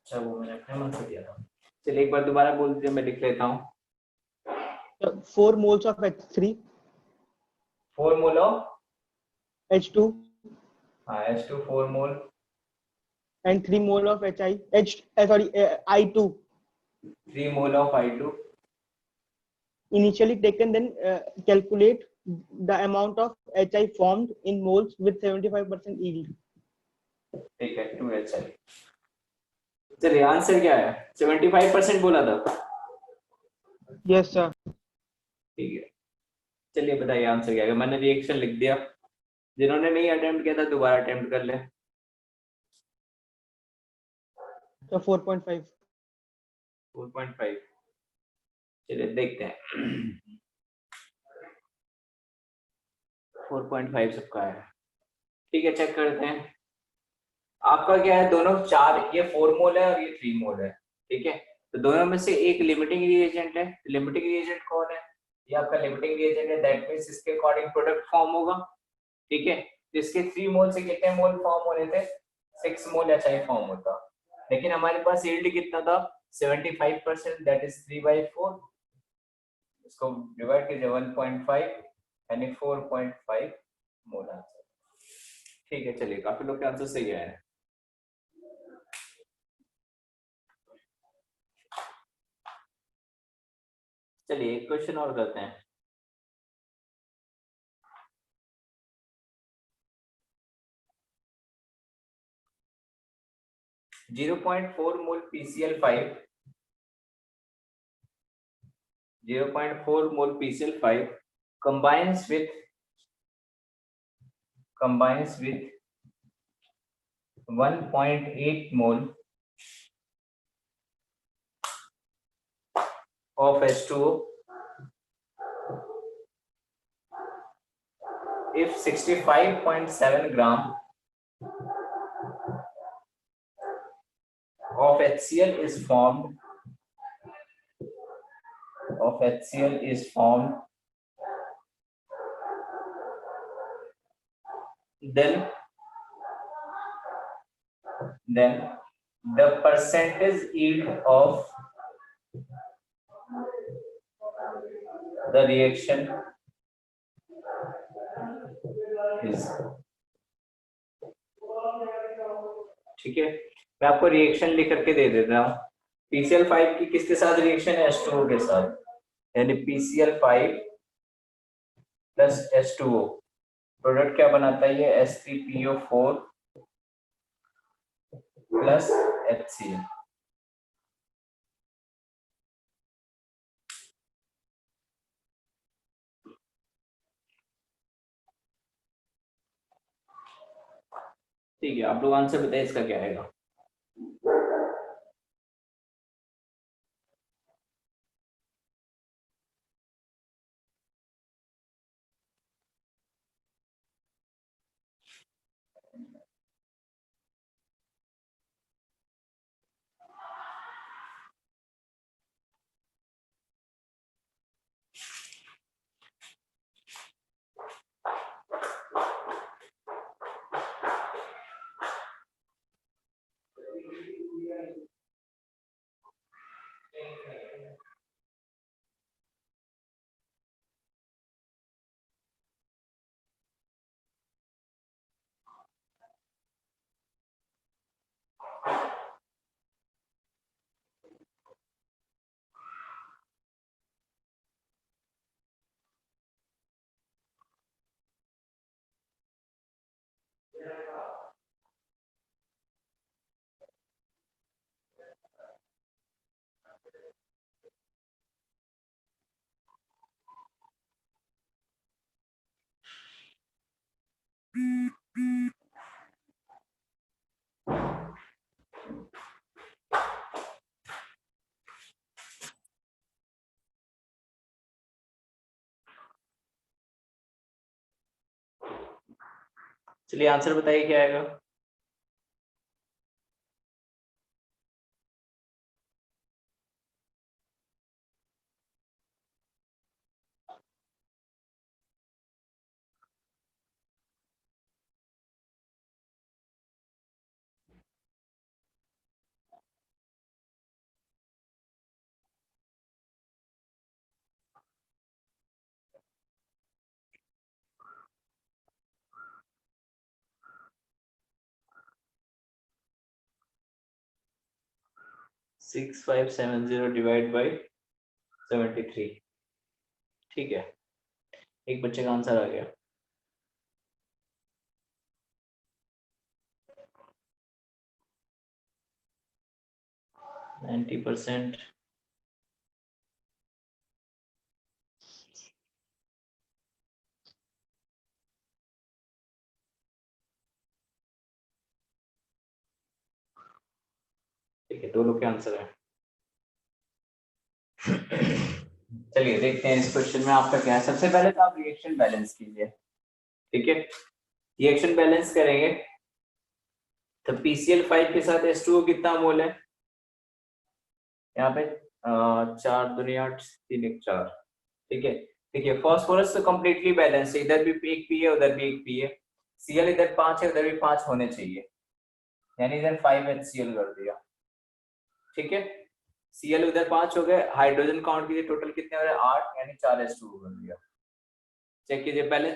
अच्छा वो मैंने अपने मन से दिया था। चलिए एक बार दोबारा बोल दीजिए, मैं लिख लेता हूँ। 4 moles of H3, 4 mole of H2 H2, 4 mole and 3 mole of I2 3 mole of I2 initially taken, then calculate the amount of HI formed in moles with 75% yield. ठीक है 2HI। चलिए आंसर क्या है? 75% बोला था। Yes sir. ठीक है चलिए बताइए आंसर क्या है। मैंने रिएक्शन लिख दिया, जिन्होंने नहीं अटेम्प्ट किया था दोबारा अटेम्प्ट कर ले। So 4.5. 4.5 चलिए देखते हैं। 4.5 सबका है। ठीक है चेक करते हैं। आपका क्या है, दोनों 4, ये 4 मोल है और ये 3 मोल है। ठीक है तो दोनों में से एक लिमिटिंग रिएजेंट है। लिमिटिंग रिएजेंट कौन है? ये आपका लिमिटिंग रिएजेंट है, दैट मींस इसके अकॉर्डिंग प्रोडक्ट फॉर्म होगा। ठीक है जिसके 3 मोल से कितने मोल फॉर्म होने थे? 6 मोल HI फॉर्म होता। लेकिन हमारे पास यील्ड कितना था? 75%, दैट इज 3/4। इसको डिवाइड कीजिए 1.5 यानी 4.5 मोल आंसर। ठीक है चलिए काफी लोग के आंसर सही आए हैं। चलिए एक क्वेश्चन और करते हैं। Zero point four mole PCl5 0.4 mole PCl5 combines with 1.8 mole of H2O if 65.7 gram of HCl is formed then the percentage yield of the reaction is। ठीक है मैं आपको रिएक्शन लिख करके दे देता हूँ। PCl5 की किसके साथ रिएक्शन है? H2O के साथ, यानी PCl5 प्लस H2O प्रोडक्ट क्या बनाता है? ये H3PO4 प्लस HCl। ठीक है आप लोग आंसर बताइए इसका क्या आएगा। चलिए आंसर बताइए क्या आएगा। 6570 डिवाइड बाई 73। ठीक है, एक बच्चे का आंसर आ गया। %90। ठीक है, दो लोग के आंसर है। चलिए देखते हैं इस क्वेश्चन में आपका क्या है। सबसे पहले तो आप रिएक्शन बैलेंस कीजिए। ठीक है, रिएक्शन बैलेंस करेंगे तो PCl5 के साथ H2O कितना मोल है? यहाँ पे 4 दूनी 8, 3 1 4। ठीक है, ठीक है। फास्फोरस तो कम्प्लीटली बैलेंस है, इधर भी एक पी है उधर भी एक पी है। Cl इधर 5 है उधर भी 5 होने चाहिए, यानी इधर 5HCl कर दिया। ठीक है, Cl उधर 5 हो गए, हाइड्रोजन काउंट कीजिए टोटल कितने हो रहे हैं 8, यानी 4H2O कर दिया। चेक कीजिए, पहले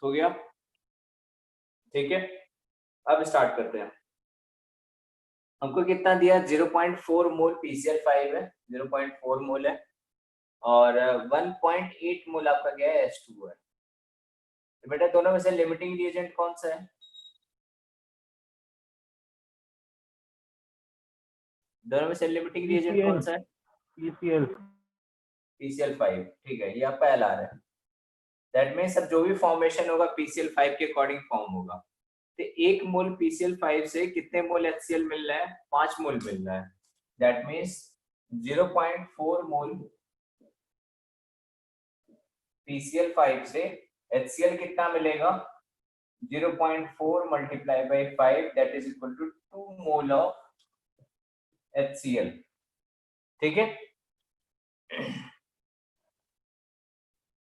हो गया। ठीक है, अब स्टार्ट करते हैं। हमको कितना दिया? 0.4 मोल PCl5 है, 0.4 मोल है, और 1.8 मोल आपका क्या है? H2O है। तो बेटा दोनों में से लिमिटिंग रिएजेंट कौन सा है? दोनों में से लिमिटिंग रिएजेंट कौन सा है? PCl5। ठीक है, ये आपका LR है। दैट मीन्स अब जो भी फॉर्मेशन होगा PCl5 के अकॉर्डिंग फॉर्म होगा। तो 1 मोल PCl5 से कितने मोल HCl मिल रहा है? 5 मोल मिल रहा है। दैट मीन्स 0.4 मोल PCl5 से HCl कितना मिलेगा? 0.4 multiply by 5, that is equal to 2 mole of HCl। ठीक है,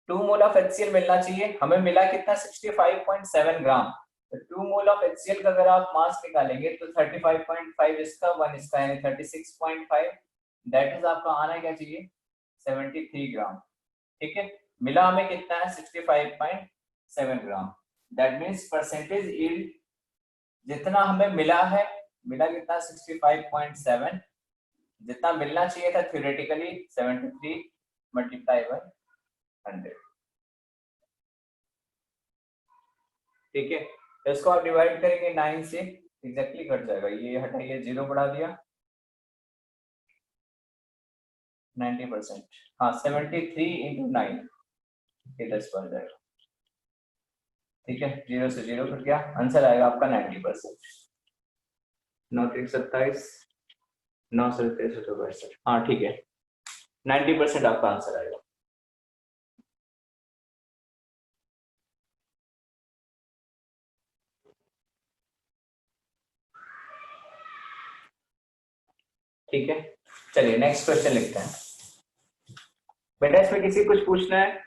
2 मोल ऑफ HCl मिलना चाहिए। हमें मिला कितना? 65.7 ग्राम। तो 2 मोल ऑफ HCl का अगर आप मास निकालेंगे तो 35.5 इसका, 1 इसका, यानी 36.5। दैट इज आपका आना क्या चाहिए? 73 ग्राम। ठीक है, मिला हमें कितना है? 65.7 ग्राम। दैट मीन्स परसेंटेज यील्ड जितना हमें मिला है, मिला कितना? 65.7। जितना मिलना चाहिए था थ्योरेटिकली 73 मल्टीप्लाई बाय 100। ठीक है, तो इसको आप डिवाइड करेंगे 9 से, एग्जैक्टली कट जाएगा। ये हटाइए, 0 बढ़ा दिया, 90%। हाँ, 73 इंटू 9, ये 10 बढ़ जाएगा। ठीक है, 0 से 0 कट गया, आंसर आएगा आपका 90%। 9 3 27, 9 से 63। हाँ ठीक है, 90% आपका आंसर आएगा। ठीक है, चलिए नेक्स्ट क्वेश्चन लिखते हैं। बेटा इसमें किसी कुछ पूछना है?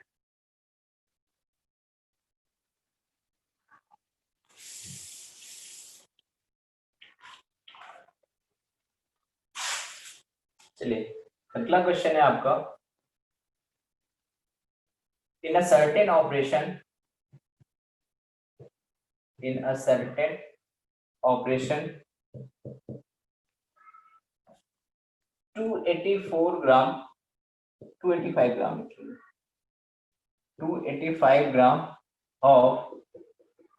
चलिए, अगला क्वेश्चन है आपका। In a certain operation, in a certain operation 284 gram, 285 gram, 285 gram of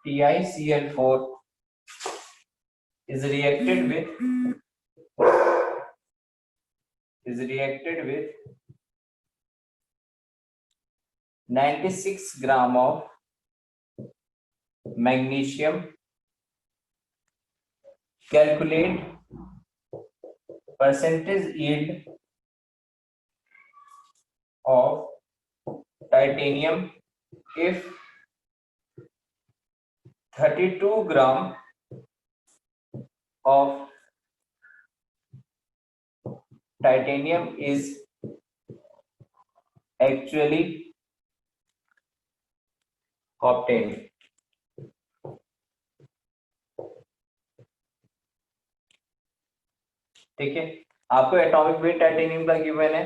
TiCl4 is reacted with 96 gram of magnesium. Calculate percentage yield of titanium if 32 gram of titanium is actually obtained. ठीक है, आपको atomic weight titanium का given है,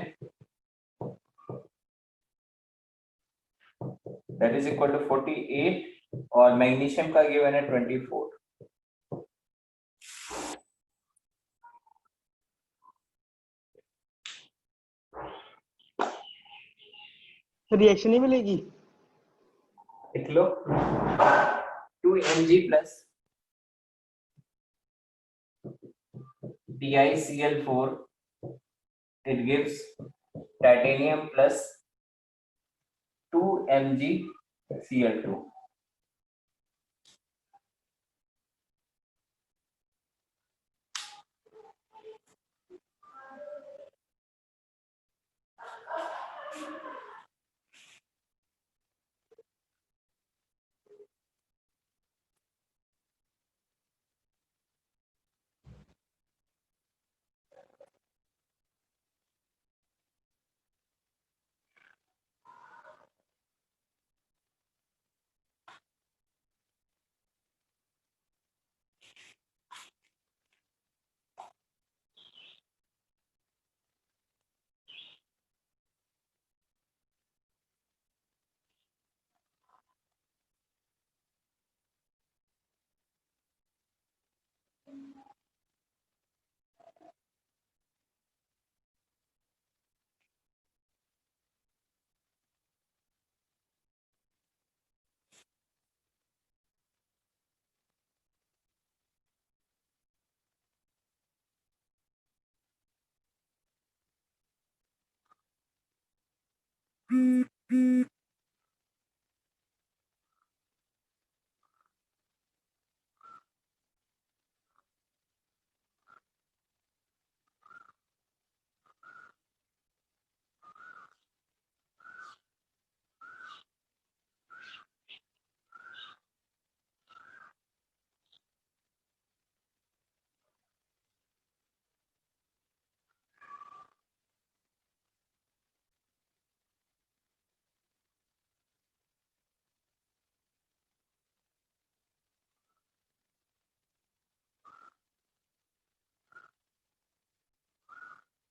that is equal to 48, और magnesium का given है 24। Reaction ही मिलेगी। लिख लो 2 mg plus TiCl4, it gives titanium plus 2 mg Cl2.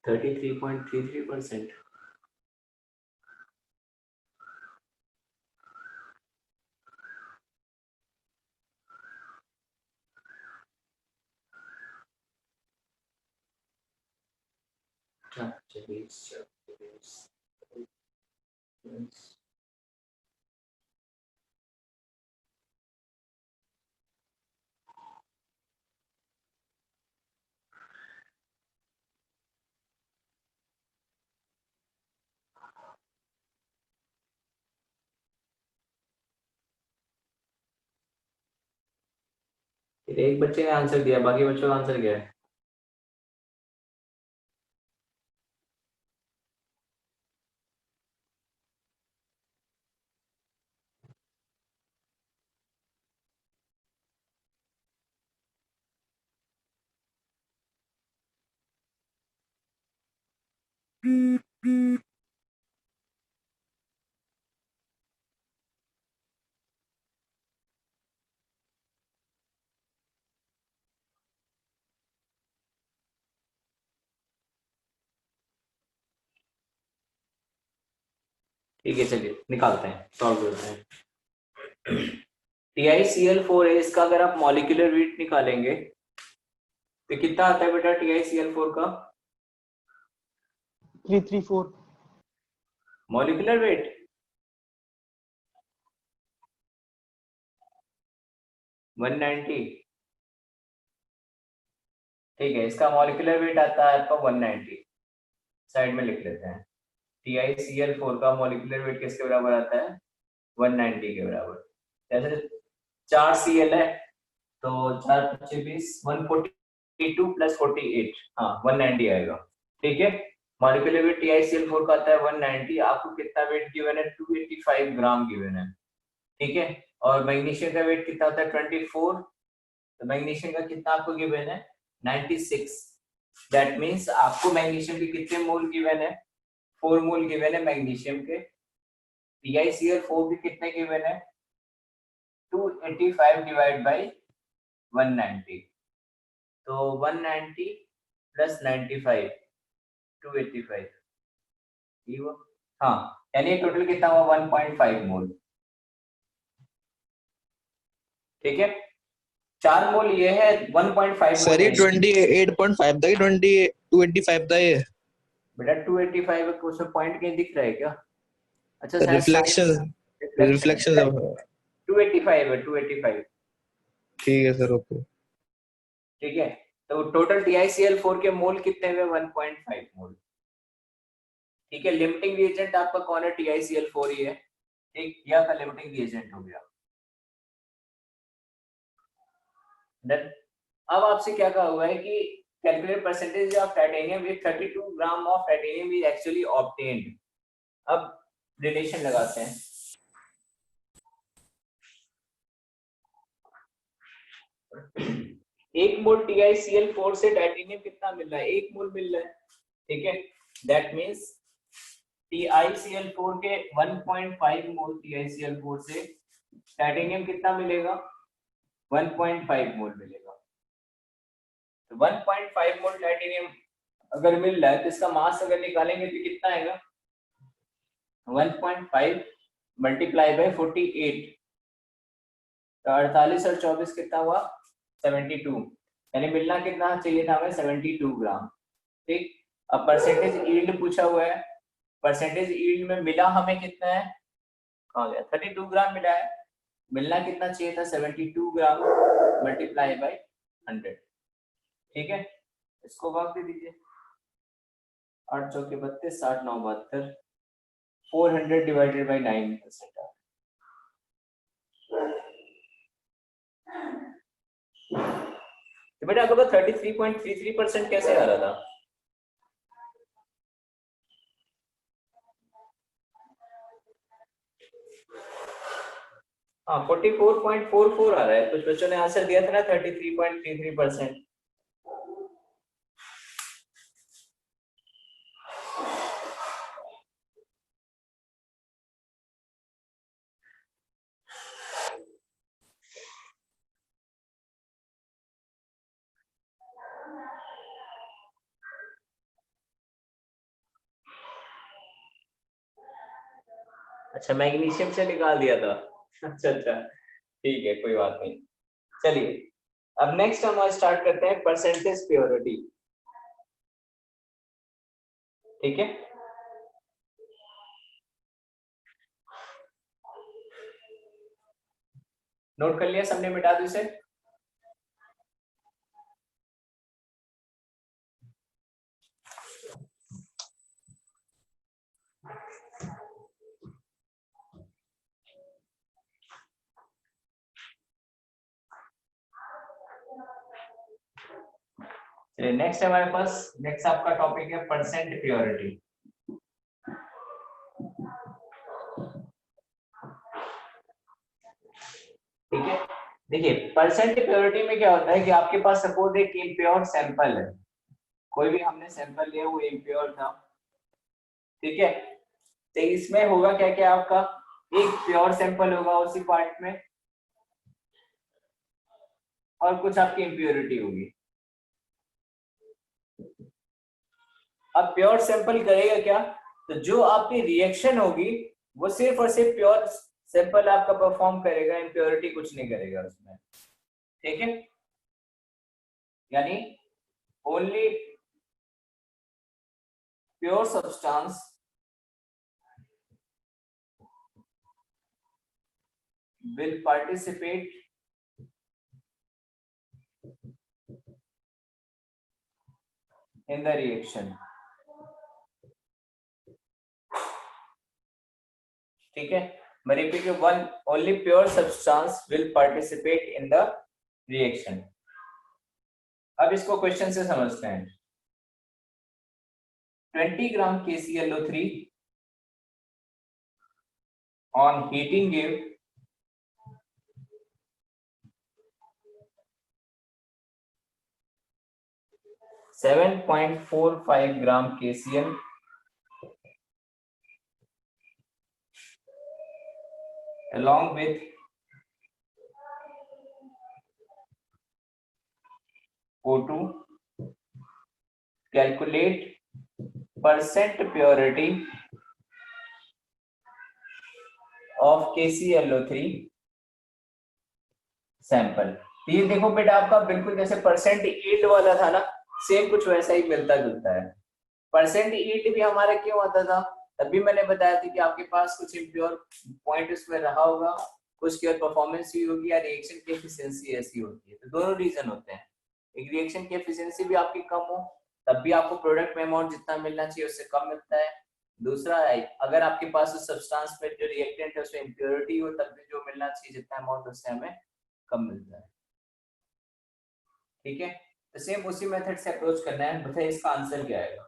(33.33%) एक बच्चे ने आंसर दिया, बाकी बच्चों का आंसर क्या है? ठीक है, चलिए निकालते हैं, सॉल्व करते हैं। TiCl4 है, इसका अगर आप मॉलिक्यूलर वेट निकालेंगे तो कितना आता है बेटा TiCl4 का 334। Molecular weight? वन 190। ठीक है, इसका मॉलिक्यूलर वेट आता है आपका 190। साइड में लिख लेते हैं। TiCl4 का मॉलिक्यूलर वेट किसके बराबर आता है? 190 के बराबर। जैसे 4 Cl है तो 4 25 20, 142 प्लस 48, हाँ 190 आएगा। ठीक है, मॉलिक्यूलर वेट TiCl4 का आता है 190। आपको कितना वेट गिवन है? 285 ग्राम गिवन है। ठीक है, और मैग्नीशियम का वेट कितना होता है? 24। तो मैग्नीशियम का कितना आपको गिवन है? 96। दैट मीन्स आपको मैग्नीशियम के कितने मोल गिवन है? 4 मोल गिवन है मैग्नीशियम के। TiCl4 भी कितने गिवन है? 285 डिवाइड बाई 190। तो 190 प्लस 95, 285, ये वो, हाँ, यानी टोटल कितना हुआ? 1.5 मोल। ठीक है, 4 मोल ये है, 1.5 मोल सर ये है। 28.5 था कि 285 था ये? बेटा 285 है, उसमें पॉइंट कहीं दिख रहा है क्या? अच्छा शायद रिफ्लेक्शन रिफ्लेक्शन है, रिफ्लेक्शन ऑफ 285 है, 285। ठीक है सर, ओके। ठीक है, तो टोटल TiCl4 के मोल कितने हुए? 1.5 मोल। ठीक है, लिमिटिंग रिएजेंट आपका कौन है? TiCl4 ही है। ठीक, यह का लिमिटिंग रिएजेंट हो गया। देन अब आपसे क्या कहा हुआ है कि calculate percentage of titanium with 32 gram of titanium is actually obtained. अब रिलेशन लगाते हैं। एक मोल TiCl4 से टाइटेनियम कितना मिल रहा है? 1 मोल मिल रहा है। ठीक है, दैट मींस TiCl4 के 1.5 मोल TiCl4 से टाइटेनियम कितना मिलेगा? 1.5 मोल मिलेगा। तो 1.5 मोल टाइटेनियम अगर मिल रहा है तो इसका मास अगर निकालेंगे तो कितना आएगा? 1.5 मल्टीप्लाई बाय 48, तो 48 और 24 कितना हुआ? 72, यानी मिलना कितना चाहिए था हमें? 72 ग्राम। ठीक, अब परसेंटेज यील्ड पूछा हुआ है, परसेंटेज यील्ड में मिला हमें कितना है? कहाँ गया? 32 ग्राम मिला है, मिलना कितना चाहिए था? 72 ग्राम मल्टीप्लाई बाय 100। ठीक है, इसको भाग दे दीजिए, 8 चौके 32, 60 9 72, 400 डिवाइडेड बाय 9%। तो बेटा आपको 33.33% कैसे आ रहा था? हाँ 44.44 आ रहा है। कुछ बच्चों ने आंसर दिया था ना 33.33%। अच्छा, मैग्नीशियम से निकाल दिया था। अच्छा अच्छा, ठीक है, कोई बात नहीं। चलिए, अब नेक्स्ट हम स्टार्ट करते हैं परसेंटेज प्योरिटी। ठीक है, नोट कर लिया सबने? मिटा दो इसे। चलिए नेक्स्ट हमारे पास, नेक्स्ट आपका टॉपिक है परसेंट प्योरिटी। ठीक है, देखिए परसेंट प्योरिटी में क्या होता है कि आपके पास सपोज एक इम्प्योर सैंपल है, कोई भी हमने सैंपल लिया वो इम्प्योर था। ठीक है, तो इसमें होगा क्या क्या? आपका एक प्योर सैंपल होगा उसी पार्ट में, और कुछ आपकी इम्प्योरिटी होगी। अब प्योर सैंपल करेगा क्या? तो जो आपकी रिएक्शन होगी वो सिर्फ और सिर्फ प्योर सैंपल आपका परफॉर्म करेगा, इम्प्योरिटी कुछ नहीं करेगा उसमें। ठीक है, यानी only pure substance will participate in the reaction। ठीक है, मैं रिपीट कर, one only pure substance will participate in the reaction. अब इसको क्वेश्चन से समझते हैं। 20 ग्राम KClO3 on heating give 7.45 gram KCl along with O2। calculate percent purity of KClO3 sample. ये देखो बेटा, आपका बिल्कुल जैसे परसेंट यील्ड वाला था ना, सेम कुछ वैसा ही मिलता जुलता है। परसेंट यील्ड भी हमारा क्यों आता था? तभी मैंने बताया था कि आपके पास कुछ इम्प्योर पॉइंट उसमें रहा होगा, कुछ की परफॉर्मेंस हुई होगी या रिएक्शन की एफिशिएंसी ऐसी होती है। तो दोनों रीजन होते हैं, एक रिएक्शन की एफिशिएंसी भी आपकी कम हो तब भी आपको प्रोडक्ट में अमाउंट जितना मिलना चाहिए उससे कम मिलता है। दूसरा है अगर आपके पास उस सब्सटेंस में जो रिएक्टेंट है उसमें इम्प्योरिटी हो तब भी जो मिलना चाहिए जितना अमाउंट उससे हमें कम मिलता है। ठीक है, तो सेम उसी मेथड से अप्रोच करना है। बताइए इसका आंसर क्या आएगा?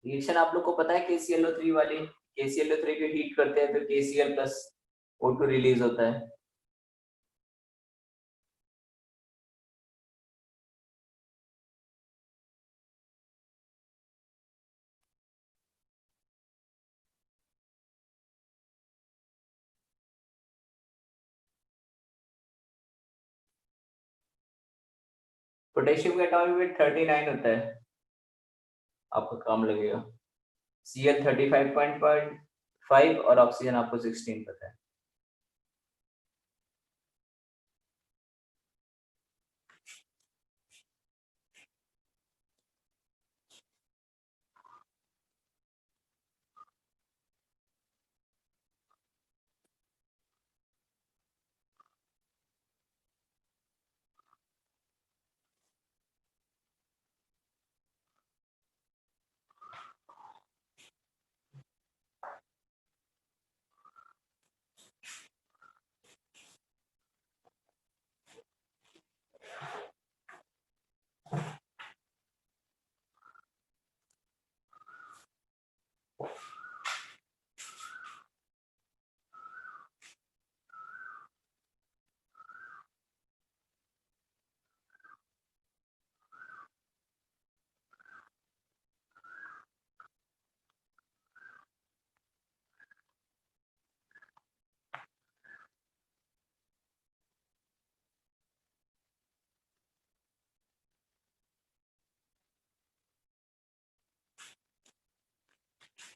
रिएक्शन आप लोग को पता है KClO3 वाली, KClO3 को हीट करते हैं तो KCl प्लस O2 रिलीज होता है। पोटेशियम का एटॉमिक वेट 39 होता है, आपको काम लगेगा। Cl 35.5 और ऑक्सीजन आपको 16 पता है।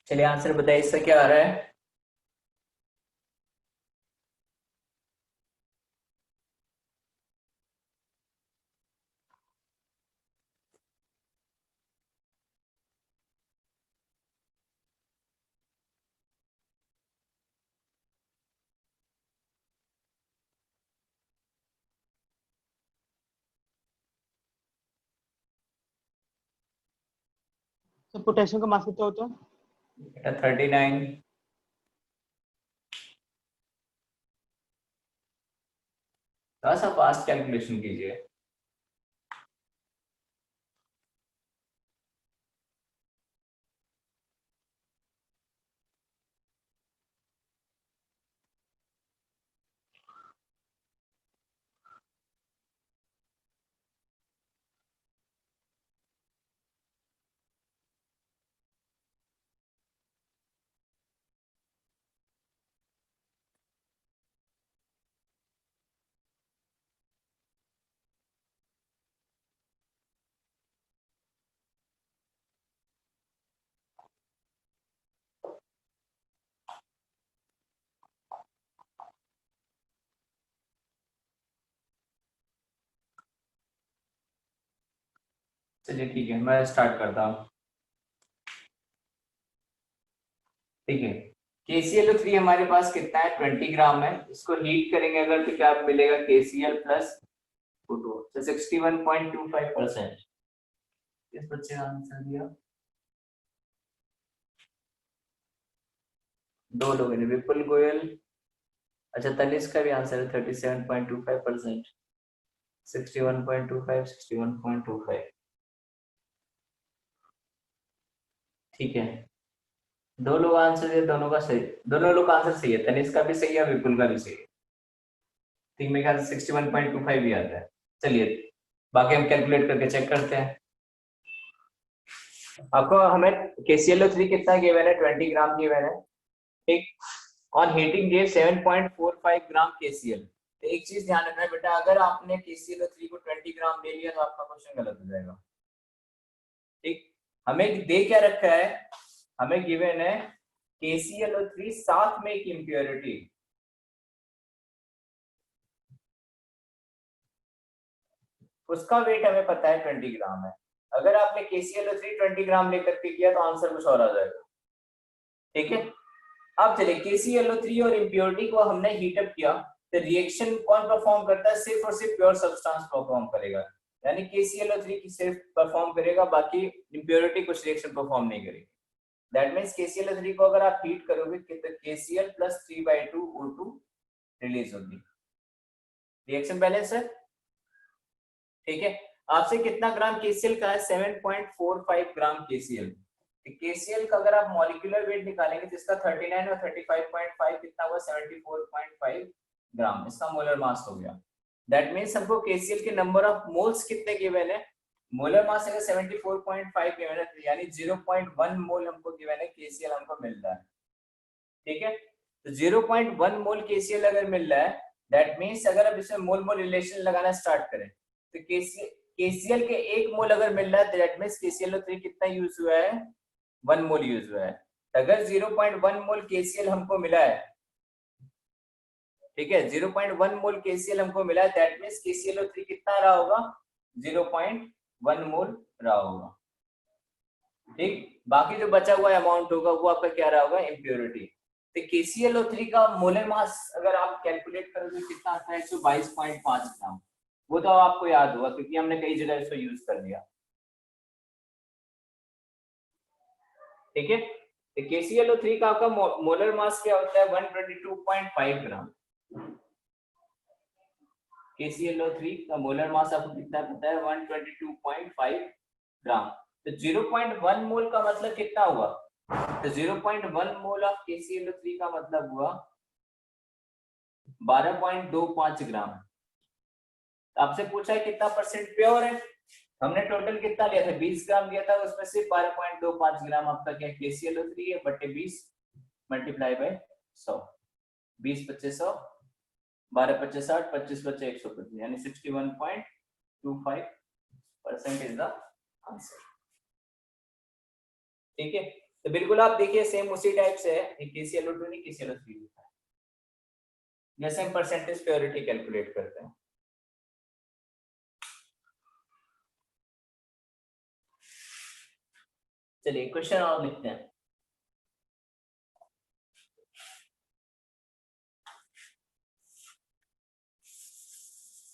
चलिए आंसर बताइए इससे क्या आ रहा है? तो पोटेशियम का मास कितना होता है? बेटा 39। थोड़ा सा फास्ट कैलकुलेशन कीजिए। चलिए ठीक है, मैं स्टार्ट करता हूँ। ठीक है, KClO3 हमारे पास कितना है? 20 ग्राम है। इसको हीट करेंगे अगर तो क्या मिलेगा? KCl प्लस O2, तो 61.25%। किस बच्चे का आंसर दिया? दो लोगों ने, विपुल गोयल। अच्छा, तनिष्क का भी आंसर है 37.25%। 61.25, 61.25। ठीक है, दो लोग आंसर दिए, दोनों का सही, दोनों लोग का आंसर सही है। तनिष्क का भी सही है, विपुल का भी सही है। ठीक, मेरे ख्याल से 61.25 भी आता है। चलिए बाकी हम कैलकुलेट करके चेक करते हैं। आपको हमें KClO3 कितना गिवन है? 20 ग्राम गिवन है। ठीक, on heating give 7.45 gram KCl। तो एक चीज ध्यान रखना है बेटा, अगर आपने KClO3 को 20 ग्राम ले लिया तो आपका क्वेश्चन गलत हो जाएगा। ठीक, हमें दे क्या रखा है? हमें गिवन है KClO3 साथ में एक इम्प्योरिटी, उसका वेट हमें पता है 20 ग्राम है। अगर आपने KClO3 20 ग्राम लेकर के किया तो आंसर कुछ और आ जाएगा। ठीक है, अब चलिए KClO3 और इम्प्योरिटी को हमने हीटअप किया, तो रिएक्शन कौन परफॉर्म करता है? सिर्फ और सिर्फ प्योर सब्सटेंस परफॉर्म करेगा, यानी KClO3 की सिर्फ परफॉर्म करेगा, बाकी इम्प्योरिटी कुछ रिएक्शन परफॉर्म नहीं करेगी। दैट मींस KClO3 को अगर आप हीट करोगे तो KCl + 3/2 O2 रिलीज होगी। रिएक्शन बैलेंस है, ठीक है। आपसे कितना ग्राम KCl का है? 7.45 ग्राम KCl। KCl का अगर आप मॉलिक्यूलर वेट निकालेंगे तो इसका 39 और 35.5 कितना हुआ? 74.5 ग्राम, इसका मोलर मास हो गया। दैट मींस हमको KCl के नंबर ऑफ मोल्स कितने गिवन है? मोलर मास अगर 74.5 गिवन है, यानी 0.1 मोल हमको गिवन है KCl हमको मिल रहा है। ठीक है, तो 0.1 मोल KCl अगर मिल रहा है, दैट मींस अगर अब इसमें मोल मोल रिलेशन लगाना स्टार्ट करें तो KCl के 1 मोल अगर मिल रहा है, दैट मींस KClO3 कितना यूज हुआ है? 1 मोल यूज हुआ है। अगर 0.1 मोल KCl हमको मिला है, ठीक है, 0.1 मोल KCl हमको मिला है, दैट मींस KClO3 कितना रहा होगा? 0.1 मोल रहा होगा। ठीक, बाकी जो बचा हुआ अमाउंट होगा वो आपका क्या रहा होगा? इम्प्योरिटी। तो KClO3 का मोलर मास अगर आप कैलकुलेट करोगे कितना आता है? 122.5 ग्राम। वो तो आपको याद होगा क्योंकि हमने कई जगह इसको यूज कर लिया। ठीक है, तो KClO3 का आपका मोलर मास क्या होता है? 122.5 ग्राम। KClO3 का मोलर मास आपको कितना पता है? 122.5 ग्राम। तो 0.1 मोल का मतलब कितना हुआ? तो 0.1 मोल ऑफ KClO3 का मतलब हुआ 12.25 ग्राम। आपसे पूछा है कितना परसेंट प्योर है, हमने टोटल कितना लिया था? 20 ग्राम लिया था, उसमें से 12.25 ग्राम आपका क्या KClO3 है, बटे 20 मल्टीप्लाई बाय 100। 20 25 100, 12 25 60, 25 25 125, यानी 61.25% इज द आंसर। ठीक है, तो बिल्कुल आप देखिए सेम उसी टाइप से है, KClO2 नहीं KClO3 लिखा है, जैसे हम परसेंटेज प्योरिटी कैलकुलेट करते हैं। चलिए क्वेश्चन और लिखते हैं।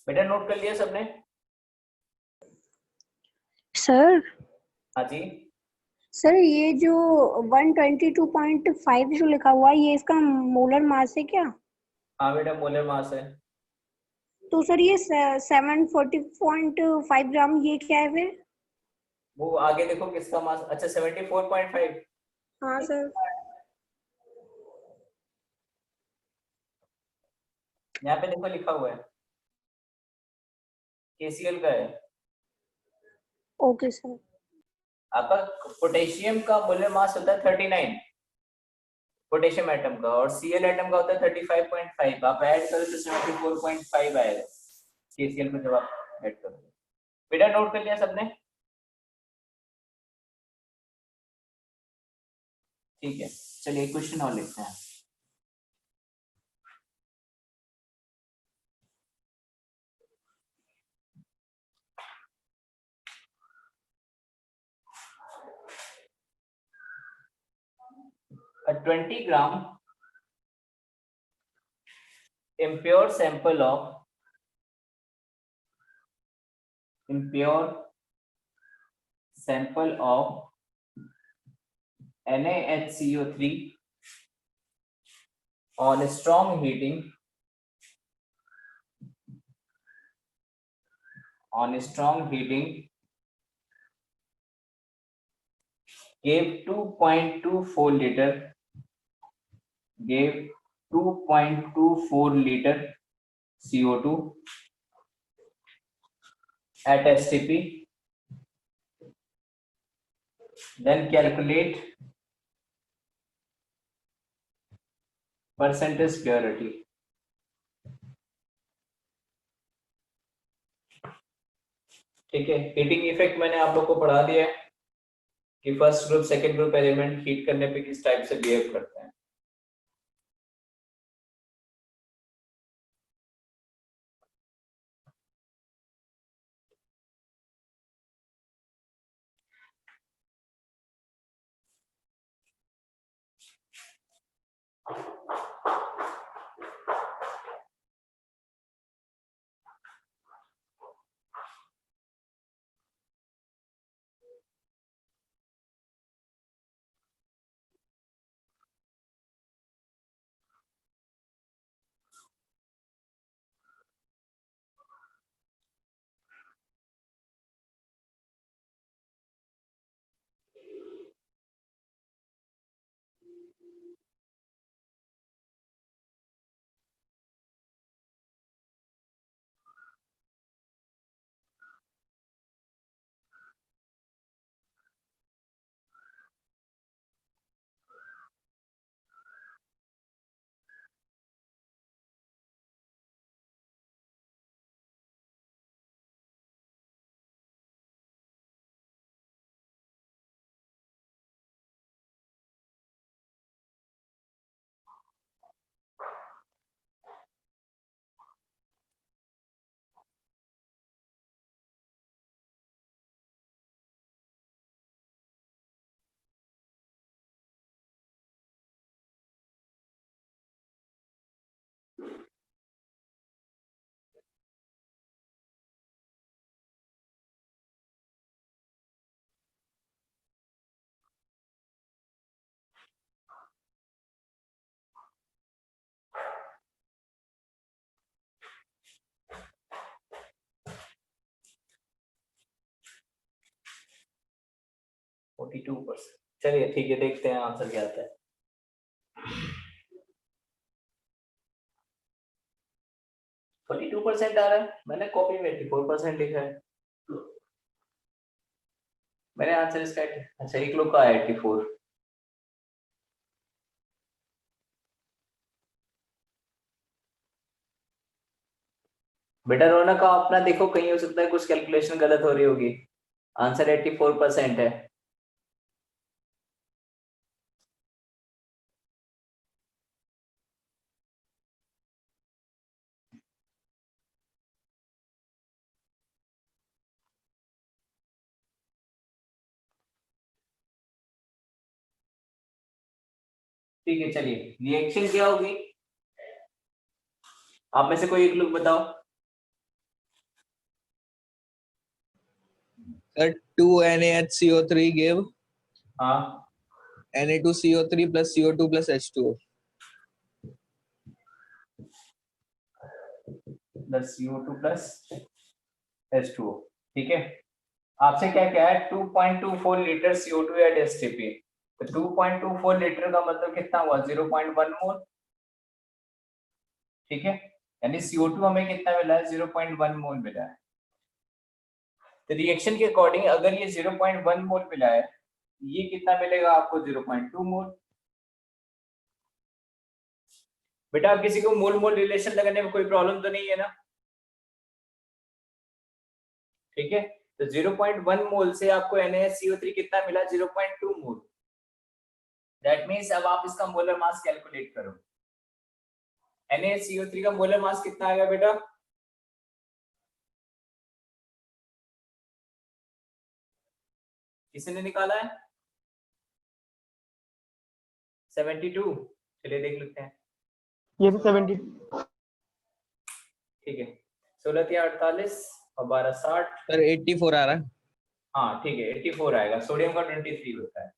बेटा नोट कर लिया सबने? सर हाँ जी, सर ये जो 122.5 जो लिखा हुआ है ये इसका मोलर मास है क्या? हाँ बेटा मोलर मास है। तो सर ये 740.5 ग्राम ये क्या है फिर? वो आगे देखो किसका मास, अच्छा 74.5। हाँ सर। यहाँ पे देखो लिखा हुआ है KCl का है। Okay sir. आपका पोटेशियम का मोलर मास होता है 39, पोटेशियम एटम का, और Cl एटम का होता है 35.5। आप ऐड करो तो 74.5 आएगा KCl को जब आप ऐड करोगे। बेटा नोट कर लिया सबने? ठीक है, चलिए क्वेश्चन और लिखते हैं। A 20 gram impure sample of NaHCO3 on strong heating gave 2.24 liter CO2 at STP. Then calculate percentage purity. ठीक है, हीटिंग इफेक्ट मैंने आप लोग को पढ़ा दिया है कि first group second group element heat करने पे किस टाइप से बिहेव करते हैं। 42%। चलिए ठीक है, देखते हैं आंसर क्या आता है। 42% आ रहा है, मैंने कॉपी में 84% लिखा है। मैंने आंसर इसका अच्छा एक लोग का 84। बेटा रौनक का अपना देखो, कहीं हो सकता है कुछ कैलकुलेशन गलत हो रही होगी। आंसर 84% है। ठीक है चलिए, रिएक्शन क्या होगी, आप में से कोई एक लोग बताओ। Sir, 2NaHCO3 give हाँ Na2CO3 plus CO2 plus H2O. Plus CO2 plus H2O। ठीक है, आपसे क्या क्या है, 2.24 लीटर CO2 एट STP। तो 2.24 लीटर का मतलब कितना हुआ, 0.1 मोल। ठीक है, यानी CO2 हमें कितना मिला है, 0.1 मोल मिला है। तो रिएक्शन के अकॉर्डिंग अगर ये 0.1 मोल मिला है, ये कितना मिलेगा आपको, 0.2 मोल। बेटा आप किसी को मोल मोल रिलेशन लगाने में कोई प्रॉब्लम तो नहीं है ना। ठीक है, तो 0.1 मोल से आपको NaCO3 कितना मिला, 0.2 मोल। दैट मींस अब आप इसका मोलर मास कैलकुलेट करो। NaCO3 का मोलर मास कितना आएगा बेटा, किसी ने निकाला है, 72। चलिए देख लेते हैं। ये तो 70। ठीक है, 16 या 48 और 12 60। Sir, 84 आ रहा है। हाँ ठीक है, 84 आएगा, सोडियम का 23 होता है।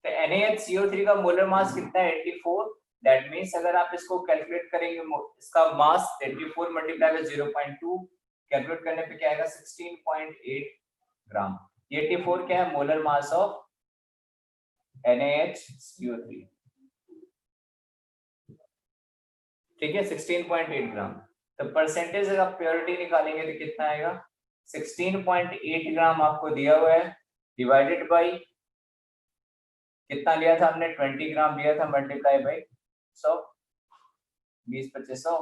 तो NaCO3 का मोलर मास कितना है, 84। दैट मींस अगर आप इसको कैलकुलेट करेंगे, इसका मास 84 मल्टीप्लाई बाय 0.2 कैलकुलेट करने पे क्या आएगा, 16.8 ग्राम। ये 84 क्या है, मोलर मास ऑफ NaCO3। ठीक है, 16.8 ग्राम। तो परसेंटेज अगर आप प्योरिटी निकालेंगे तो कितना आएगा, 16.8 ग्राम आपको दिया हुआ है, डिवाइडेड बाई कितना लिया था हमने, 20 ग्राम लिया था, मल्टीप्लाई बाई 100, 20 25 100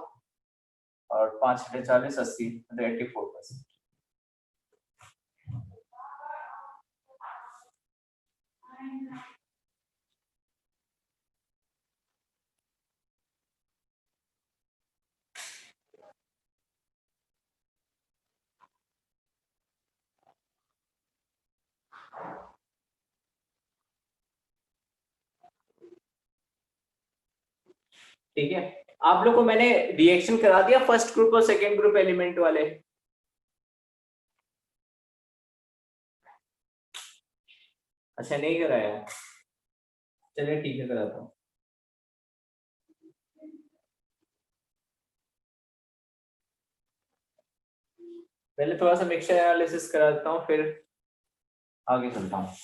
और 5 40 80, तो 84%। ठीक है, आप लोग को मैंने रिएक्शन करा दिया फर्स्ट ग्रुप और सेकेंड ग्रुप एलिमेंट वाले। अच्छा नहीं कराया, चलिए ठीक है कराता हूँ। पहले थोड़ा सा मिक्सचर एनालिसिस करा देता हूँ, फिर आगे चलता हूँ,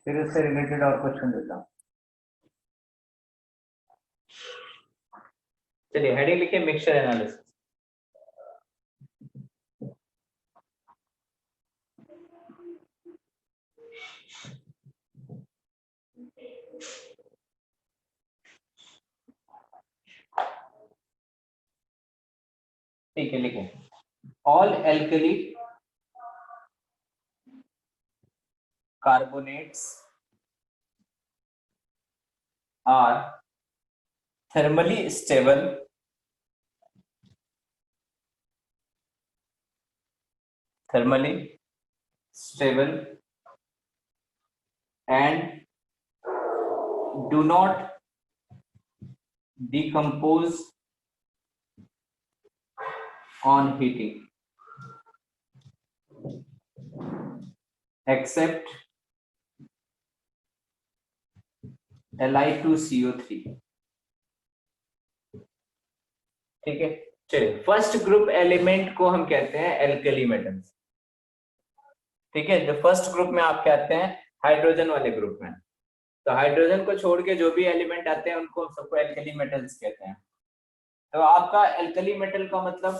फिर इससे रिलेटेड और क्वेश्चन देता हूँ। चलिए हेडिंग लिखिए, मिक्सचर एनालिसिस। ठीक है लिखे, all alkali carbonates are thermally stable and do not decompose on heating except Li2CO3। ठीक है, चलिए फर्स्ट ग्रुप एलिमेंट को हम कहते हैं एल्कली मेटल्स। ठीक है, जो फर्स्ट ग्रुप में आप कहते हैं हाइड्रोजन वाले ग्रुप में। तो हाइड्रोजन को छोड़ के जो भी एलिमेंट आते हैं उनको सबको एल्कली मेटल्स कहते हैं। तो आपका एल्कली मेटल का मतलब,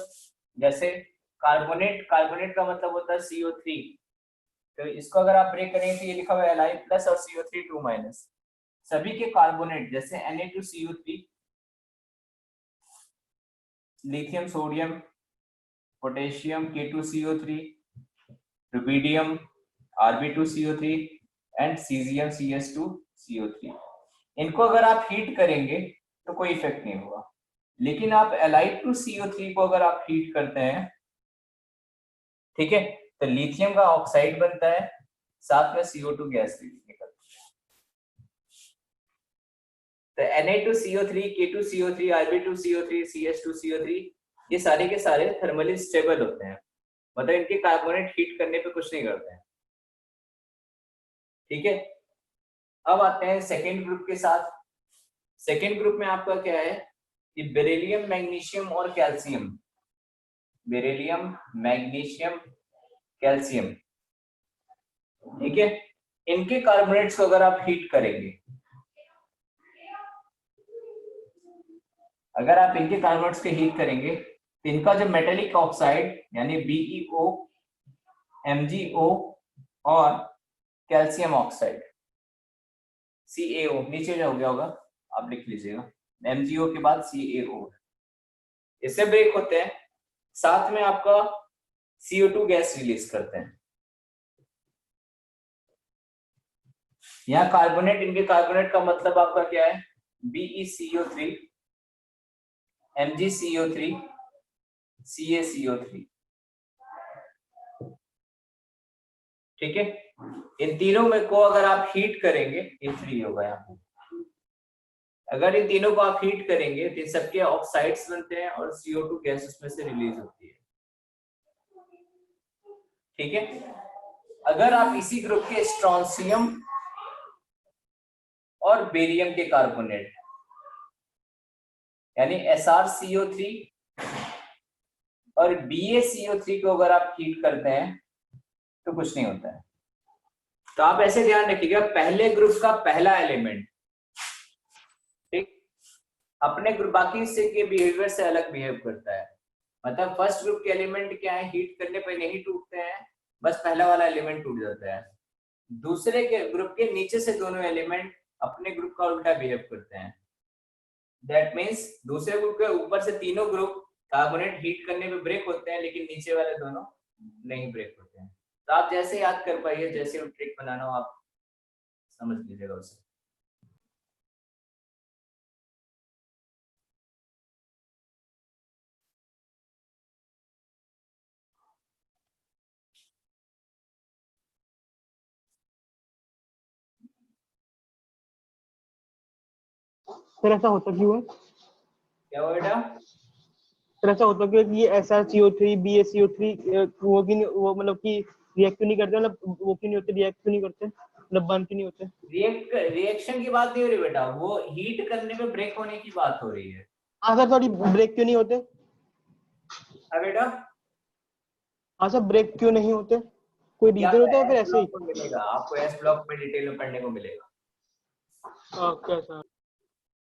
जैसे कार्बोनेट, कार्बोनेट का मतलब होता है CO3। तो इसको अगर आप ब्रेक करेंगे तो ये लिखा हुआ है Li+ और CO3 2-। सभी के कार्बोनेट जैसे Na2CO3, lithium, sodium, potassium K2CO3, rubidium Rb2CO3 and caesium CS2CO3, इनको अगर आप हीट करेंगे तो कोई इफेक्ट नहीं होगा। लेकिन आप Li2CO3 को अगर आप हीट करते हैं, ठीक है, तो लिथियम का ऑक्साइड बनता है, साथ में CO2 गैस भी निकलती है। तो Na2CO3, K2CO3, Rb2CO3, CS2CO3 ये सारे के सारे थर्मली स्टेबल होते हैं, मतलब इनके कार्बोनेट हीट करने पे कुछ नहीं करते हैं। ठीक है, अब आते हैं सेकेंड ग्रुप के साथ। सेकेंड ग्रुप में आपका क्या है कि बेरिलियम, मैग्नीशियम और कैल्शियम, बेरिलियम, मैग्नीशियम, कैल्शियम, ठीक है, इनके कार्बोनेट्स को अगर आप हीट करेंगे, अगर आप इनके कार्बोनेट्स को हीट करेंगे तो इनका जो मेटेलिक ऑक्साइड यानी BeO, MgO और कैल्शियम ऑक्साइड CaO, नीचे जो हो गया होगा आप लिख लीजिएगा, MgO के बाद CaO, इससे ब्रेक होते हैं, साथ में आपका CO2 गैस रिलीज करते हैं। यहाँ कार्बोनेट, इनके कार्बोनेट का मतलब आपका क्या है, BeCO3, MgCO3, CaCO3, ठीक है। इन तीनों में को अगर आप हीट करेंगे, ये 3 होगा यहाँ पे, अगर इन तीनों को आप हीट करेंगे तो इन सबके ऑक्साइड्स बनते हैं और CO2 गैस उसमें से रिलीज होती है, ठीक है। अगर आप इसी ग्रुप के स्ट्रोंशियम और बेरियम के कार्बोनेट यानी SrCO3 और BaCO3 को अगर आप हीट करते हैं तो कुछ नहीं होता है। तो आप ऐसे ध्यान रखिएगा, पहले ग्रुप का पहला एलिमेंट, ठीक, अपने ग्रुप बाकी से के बिहेवियर से अलग बिहेव करता है। मतलब फर्स्ट ग्रुप के एलिमेंट क्या है, हीट करने पर नहीं टूटते हैं, बस पहला वाला एलिमेंट टूट जाता है। दूसरे के ग्रुप के नीचे से दोनों एलिमेंट अपने ग्रुप का उल्टा बिहेव करते हैं। दैट मीन्स दूसरे ग्रुप के ऊपर से तीनों ग्रुप कार्बोनेट हीट करने पे ब्रेक होते हैं, लेकिन नीचे वाले दोनों नहीं ब्रेक होते हैं। तो आप जैसे याद कर पाइए, जैसे ट्रिक बनाना हो आप समझ लीजिएगा उसे। फिर ऐसा होता क्यों है? क्या हुआ बेटा? फिर ऐसा होता क्यों है कि ये SrCO3 BaCO3 वो की वो मतलब कि रिएक्ट क्यों नहीं करते, मतलब वो क्यों नहीं होते, रिएक्ट क्यों नहीं करते, मतलब बर्न क्यों नहीं होते? रिएक्शन की बात नहीं हो रही बेटा, वो हीट करने पे ब्रेक होने की बात हो रही है। हाँ सर, सॉरी, ब्रेक क्यों नहीं होते? हाँ बेटा, हाँ सर, ब्रेक क्यों नहीं होते, कोई रीजन होता है फिर ऐसे ही? आपको मिलेगा, आपको एस ब्लॉक में डिटेल में पढ़ने को मिलेगा। Okay sir.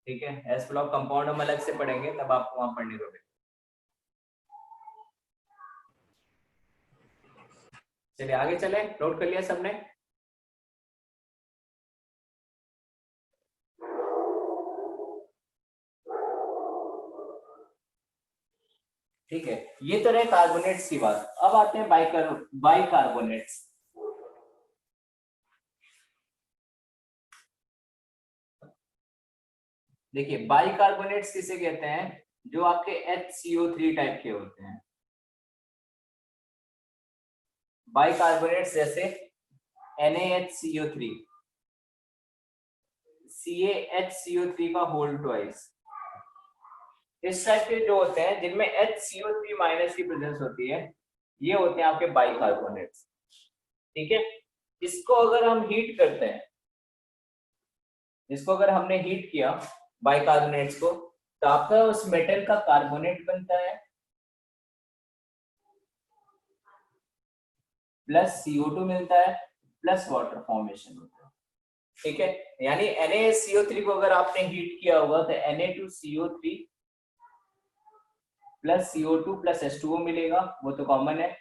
ठीक है, एस ब्लॉक कंपाउंड हम अलग से पढ़ेंगे, तब आपको वहां पढ़ने को मिलेगा। चलिए आगे चले, नोट कर लिया सबने? ठीक है, ये तो रहे कार्बोनेट्स की बात। अब आते हैं बाइकार्बोनेट्स। देखिए बाइकार्बोनेट्स किसे कहते हैं, जो आपके HCO3 टाइप के होते हैं। बाइकार्बोनेट्स जैसे NaHCO3, CaHCO3 का होल ट्वाइस, इस टाइप के जो होते हैं जिनमें HCO3 माइनस की प्रेजेंस होती है, ये होते हैं आपके बाइकार्बोनेट्स। ठीक है, इसको अगर हम हीट करते हैं, इसको अगर हमने हीट किया बाइकार्बोनेट्स को, तो आपका उस मेटल का कार्बोनेट बनता है प्लस CO2 मिलता है, प्लस वाटर फॉर्मेशन होता है। ठीक है, यानी NaCO3 को अगर आपने हीट किया होगा तो Na2CO3 plus CO2 plus H2O मिलेगा, वो तो कॉमन है।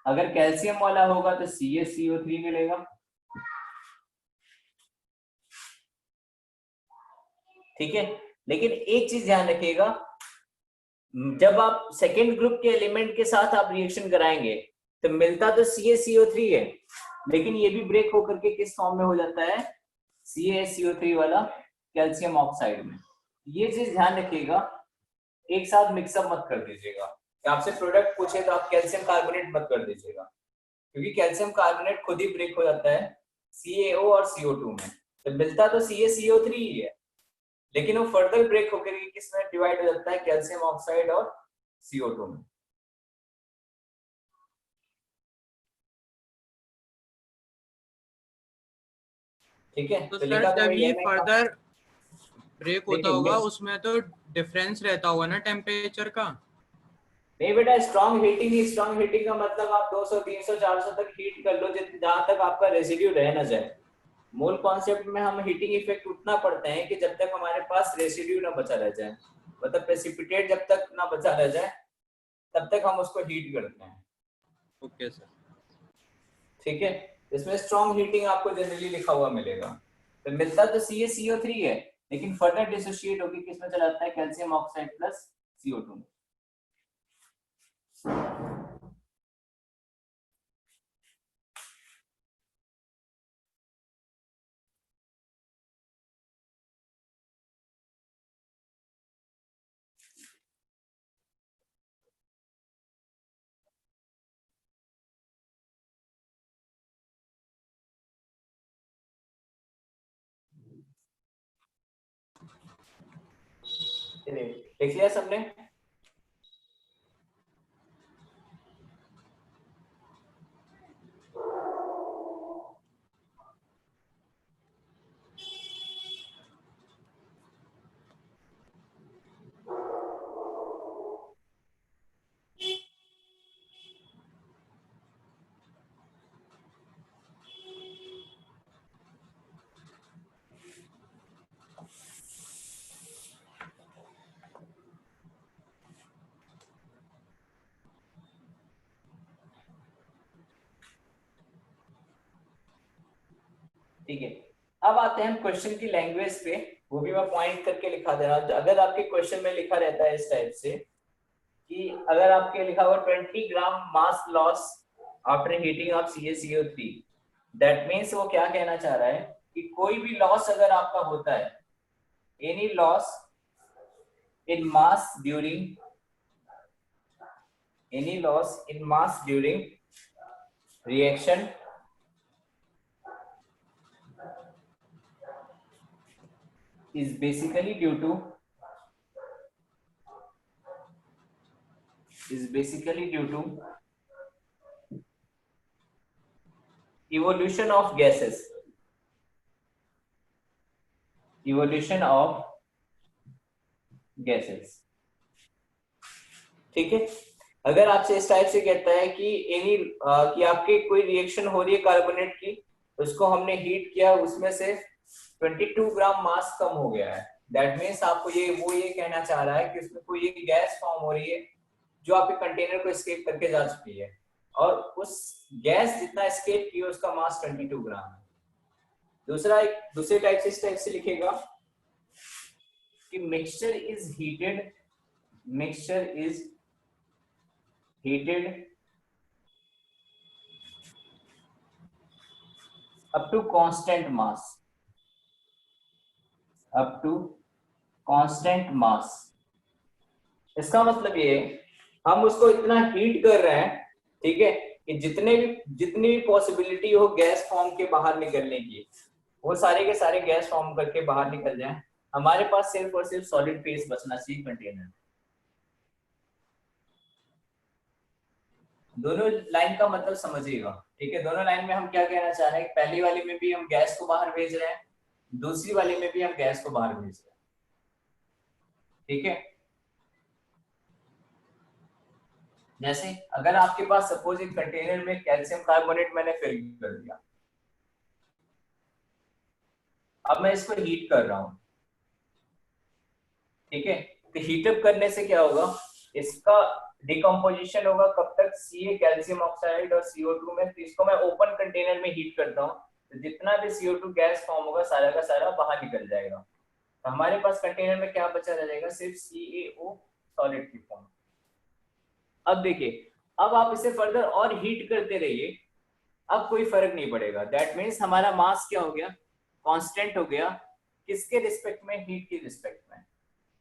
अगर कैल्शियम वाला होगा तो CaCO3 मिलेगा। ठीक है, लेकिन एक चीज ध्यान रखिएगा, जब आप सेकेंड ग्रुप के एलिमेंट के साथ आप रिएक्शन कराएंगे तो मिलता तो CaCO3 है, लेकिन ये भी ब्रेक होकर के किस फॉर्म में हो जाता है, CaSO3 वाला कैल्शियम ऑक्साइड में। ये चीज ध्यान रखिएगा, एक साथ मिक्सअप मत कर दीजिएगा। आपसे प्रोडक्ट पूछे तो आप कैल्शियम कार्बोनेट मत कर दीजिएगा, क्योंकि कैल्शियम कार्बोनेट खुद ही ब्रेक हो जाता है CaO और CO2 में। तो मिलता तो CaCO3 ही है, लेकिन वो फर्दर ब्रेक होकर किसमें डिवाइड हो जाता है, कैल्शियम ऑक्साइड और CO2 में। ठीक है, तो तो सर लिखा तो जब वही ये है ना। फर्दर ब्रेक होता देखिए होगा मिक्स, उसमें तो डिफरेंस रहता होगा ना टेम्परेचर का। नहीं बेटा, स्ट्रॉन्ग हीटिंग ही, स्ट्रॉन्ग हीटिंग का मतलब आप 200 300 400 तक हीट कर लो, जहां तक आपका रेसिड्यू रह ना जाए। मूल कॉन्सेप्ट में हम हीटिंग इफेक्ट उतना पड़ते हैं कि जब तक हमारे पास रेसिड्यू ना बचा रह जाए, मतलब प्रेसिपिटेट जब तक ना बचा रह जाए तब तक हम उसको हीट करते हैं। Okay sir. ठीक है, इसमें स्ट्रॉन्ग हीटिंग आपको जनरली लिखा हुआ मिलेगा। तो मिलता तो CaCO3 है, लेकिन फर्दर डिसोसिएट होकर किसमें चला जाता है, कैल्शियम ऑक्साइड प्लस CO2 में। चलिए, देख लिया सबने। ठीक है, अब आते हैं क्वेश्चन की लैंग्वेज पे, वो भी मैं पॉइंट करके लिखा दे रहा हूं। अगर आपके क्वेश्चन में लिखा रहता है इस टाइप से कि अगर आपके लिखा हुआ 20 gram mass loss after heating of CaCO3, that means वो क्या कहना चाह रहा है कि कोई भी लॉस अगर आपका होता है, any loss in mass during, any loss in mass during reaction is basically due to evolution of gases, ठीक है। अगर आपसे इस टाइप से कहता है कि एनी कि आपके कोई रिएक्शन हो रही है कार्बोनेट की, उसको हमने हीट किया, उसमें से 22 ग्राम मास कम हो गया है, दैट मीन्स आपको ये कहना चाह रहा है कि उसमें कोई एक गैस फॉर्म हो रही है जो आपके कंटेनर को एस्केप करके जा चुकी है, और उस गैस जितना एस्केप किया उसका मास 22 ग्राम है। दूसरे टाइप से इस टाइप से लिखेगा कि mixture is heated up to constant mass। इसका मतलब ये है हम उसको इतना हीट कर रहे हैं, ठीक है, कि जितनी भी पॉसिबिलिटी हो गैस फॉर्म के बाहर निकलने की, वो सारे के सारे गैस फॉर्म करके बाहर निकल जाएं। हमारे पास सिर्फ और सिर्फ सॉलिड फेस बचना चाहिए कंटेनर। दोनों लाइन का मतलब समझिएगा, ठीक है। दोनों लाइन में हम क्या कहना चाह रहे हैं, पहली वाली में भी हम गैस को बाहर भेज रहे हैं, दूसरी वाली में भी हम गैस को बाहर भेज रहे हैं, ठीक है। जैसे अगर आपके पास सपोज एक कंटेनर में कैल्शियम कार्बोनेट मैंने फिल कर दिया, अब मैं इसको हीट कर रहा हूं, ठीक है, तो हीटअप करने से क्या होगा, इसका डिकम्पोजिशन होगा कब तक, Ca कैल्शियम ऑक्साइड और CO2 में, तो इसको मैं ओपन कंटेनर में हीट करता हूँ, तो जितना भी CO2 गैस फॉर्म होगा सारा का सारा बाहर निकल जाएगा, तो हमारे पास कंटेनर में क्या बचा रह जाएगा, सिर्फ CaO सॉलिड की फॉर्म। अब देखिए, अब आप इसे फर्दर और हीट करते रहिए, अब कोई फर्क नहीं पड़ेगा, दैट मीन्स हमारा मास क्या हो गया, कांस्टेंट हो गया, किसके रिस्पेक्ट में, हीट की रिस्पेक्ट में।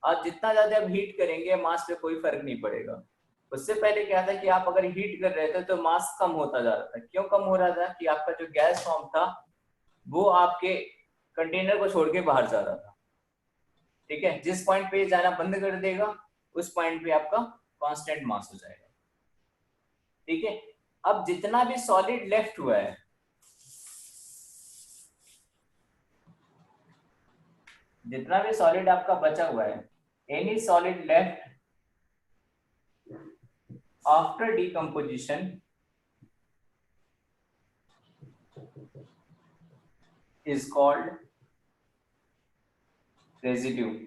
आप जितना ज्यादा आप हीट करेंगे मास पे कोई फर्क नहीं पड़ेगा। उससे पहले क्या था कि आप अगर हीट कर रहे थे तो मास कम होता जा रहा था, क्यों कम हो रहा था, कि आपका जो गैस फॉर्म था वो आपके कंटेनर को छोड़ के बाहर जा रहा था, ठीक है, जिस पॉइंट पे जाना बंद कर देगा उस पॉइंट पे आपका कांस्टेंट मास हो जाएगा, ठीक है। अब जितना भी सॉलिड लेफ्ट हुआ है, जितना भी सॉलिड आपका बचा हुआ है, any solid left after decomposition is called residue.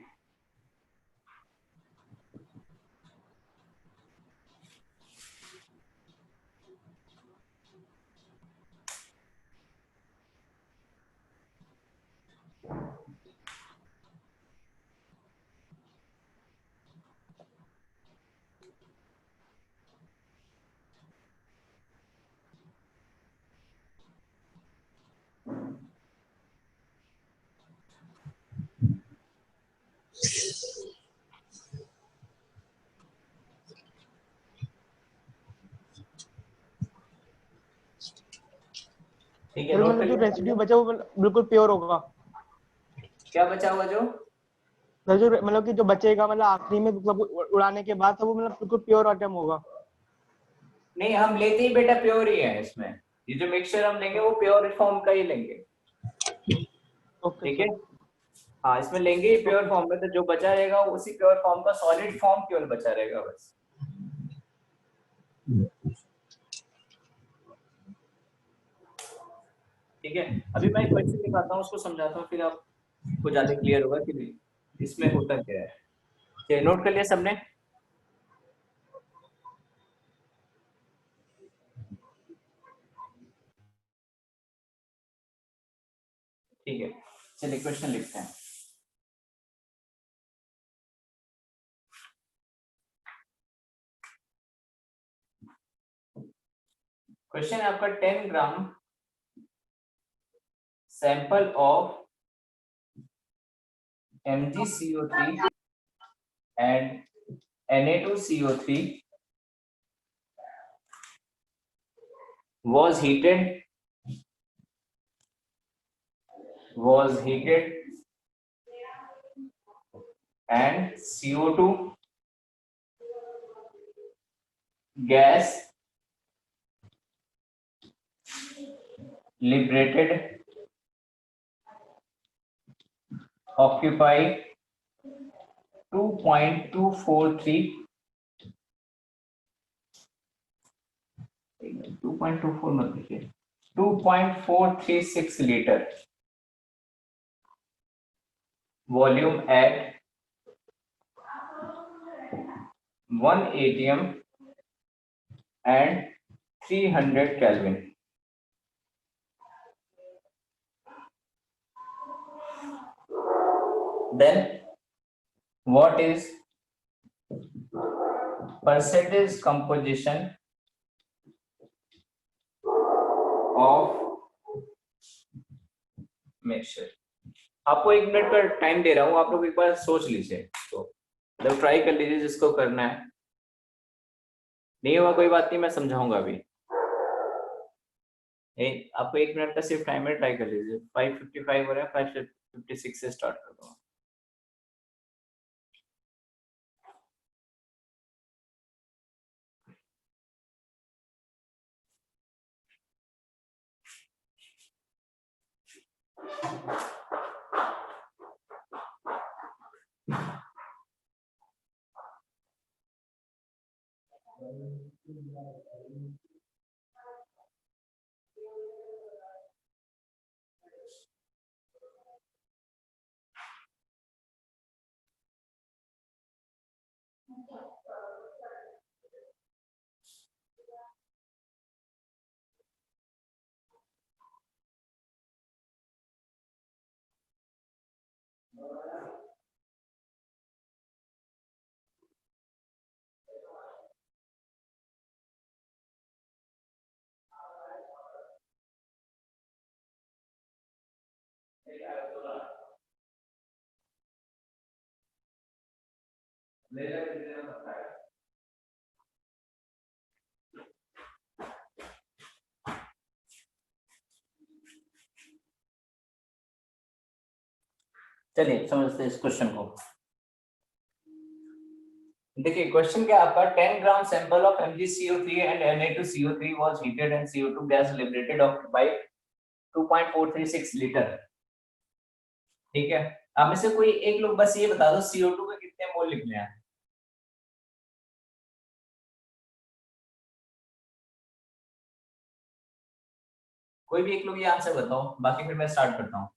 ठीक है, फिर नोट मतलब कर जो लिया रेसिड्यू सबने? बचा वो बिल्कुल प्योर होगा। क्या बचा हुआ जो, तो जो मतलब कि जो बचेगा मतलब आखिरी में मतलब उड़ाने के बाद तो वो मतलब बिल्कुल प्योर आइटम होगा। नहीं हम लेते ही बेटा प्योर ही है, इसमें ये जो मिक्सचर हम लेंगे वो प्योर फॉर्म का ही लेंगे, ओके ठीक है। सर। हाँ इसमें लेंगे ही प्योर ओके फॉर्म में, तो जो बचा रहेगा उसी प्योर फॉर्म का सॉलिड फॉर्म केवल बचा रहेगा बस। ठीक है, अभी मैं क्वेश्चन दिखाता हूँ उसको समझाता हूँ, फिर आपको ज्यादा क्लियर होगा कि इसमें होता क्या है। चलिए नोट कर लिया सबने? ठीक है, चलिए क्वेश्चन लिखते हैं। क्वेश्चन है आपका 10 gram sample of MgCO3 and Na2CO3 was heated and CO2 gas liberated occupy 2.243 2.24 मत लिखिए, 2.436 litre volume at 1 atm and 300 Kelvin. Then what is percentage composition of mixture? आपको 1 मिनट का टाइम दे रहा हूँ, आप लोग एक बार सोच लीजिए, तो मतलब ट्राई कर लीजिए जिसको करना है, नहीं हुआ कोई बात नहीं, मैं समझाऊंगा अभी। आपको 1 मिनट का सिर्फ टाइम है, ट्राई कर लीजिए। 5:55 हो रहा है, 5:56 से स्टार्ट कर दूंगा। चलिए समझते हैं इस क्वेश्चन को। देखिए क्वेश्चन क्या आपका 10 gram sample of MgCO3 and Na2CO3 was heated and CO2 gas liberated by 2.436 litre. ठीक है, आप में से कोई एक लोग बस ये बता दो CO2 के कितने मोल लिखने हैं। कोई भी एक लोग ये आंसर बताओ, बाकी फिर मैं स्टार्ट करता हूँ।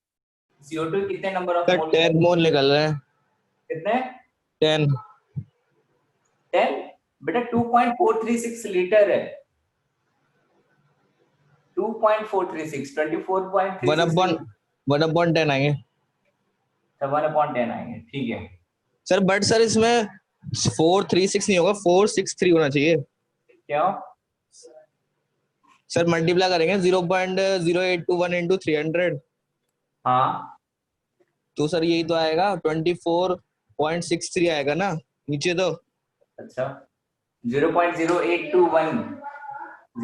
CO2 के कितने नंबर ऑफ मोल? 10 मोल निकल रहे हैं। कितने? 10 बेटा 2.436 लीटर है। 2.436 24.36 1/10 आएंगे 1/10 आएंगे। ठीक है सर, बट सर इसमें 436 नहीं होगा, 463 होना चाहिए। क्यों? सर मल्टीप्लाई करेंगे 0.0821 into 300, हाँ तो सर यही तो आएगा 24.63 आएगा ना नीचे तो। अच्छा 0.0821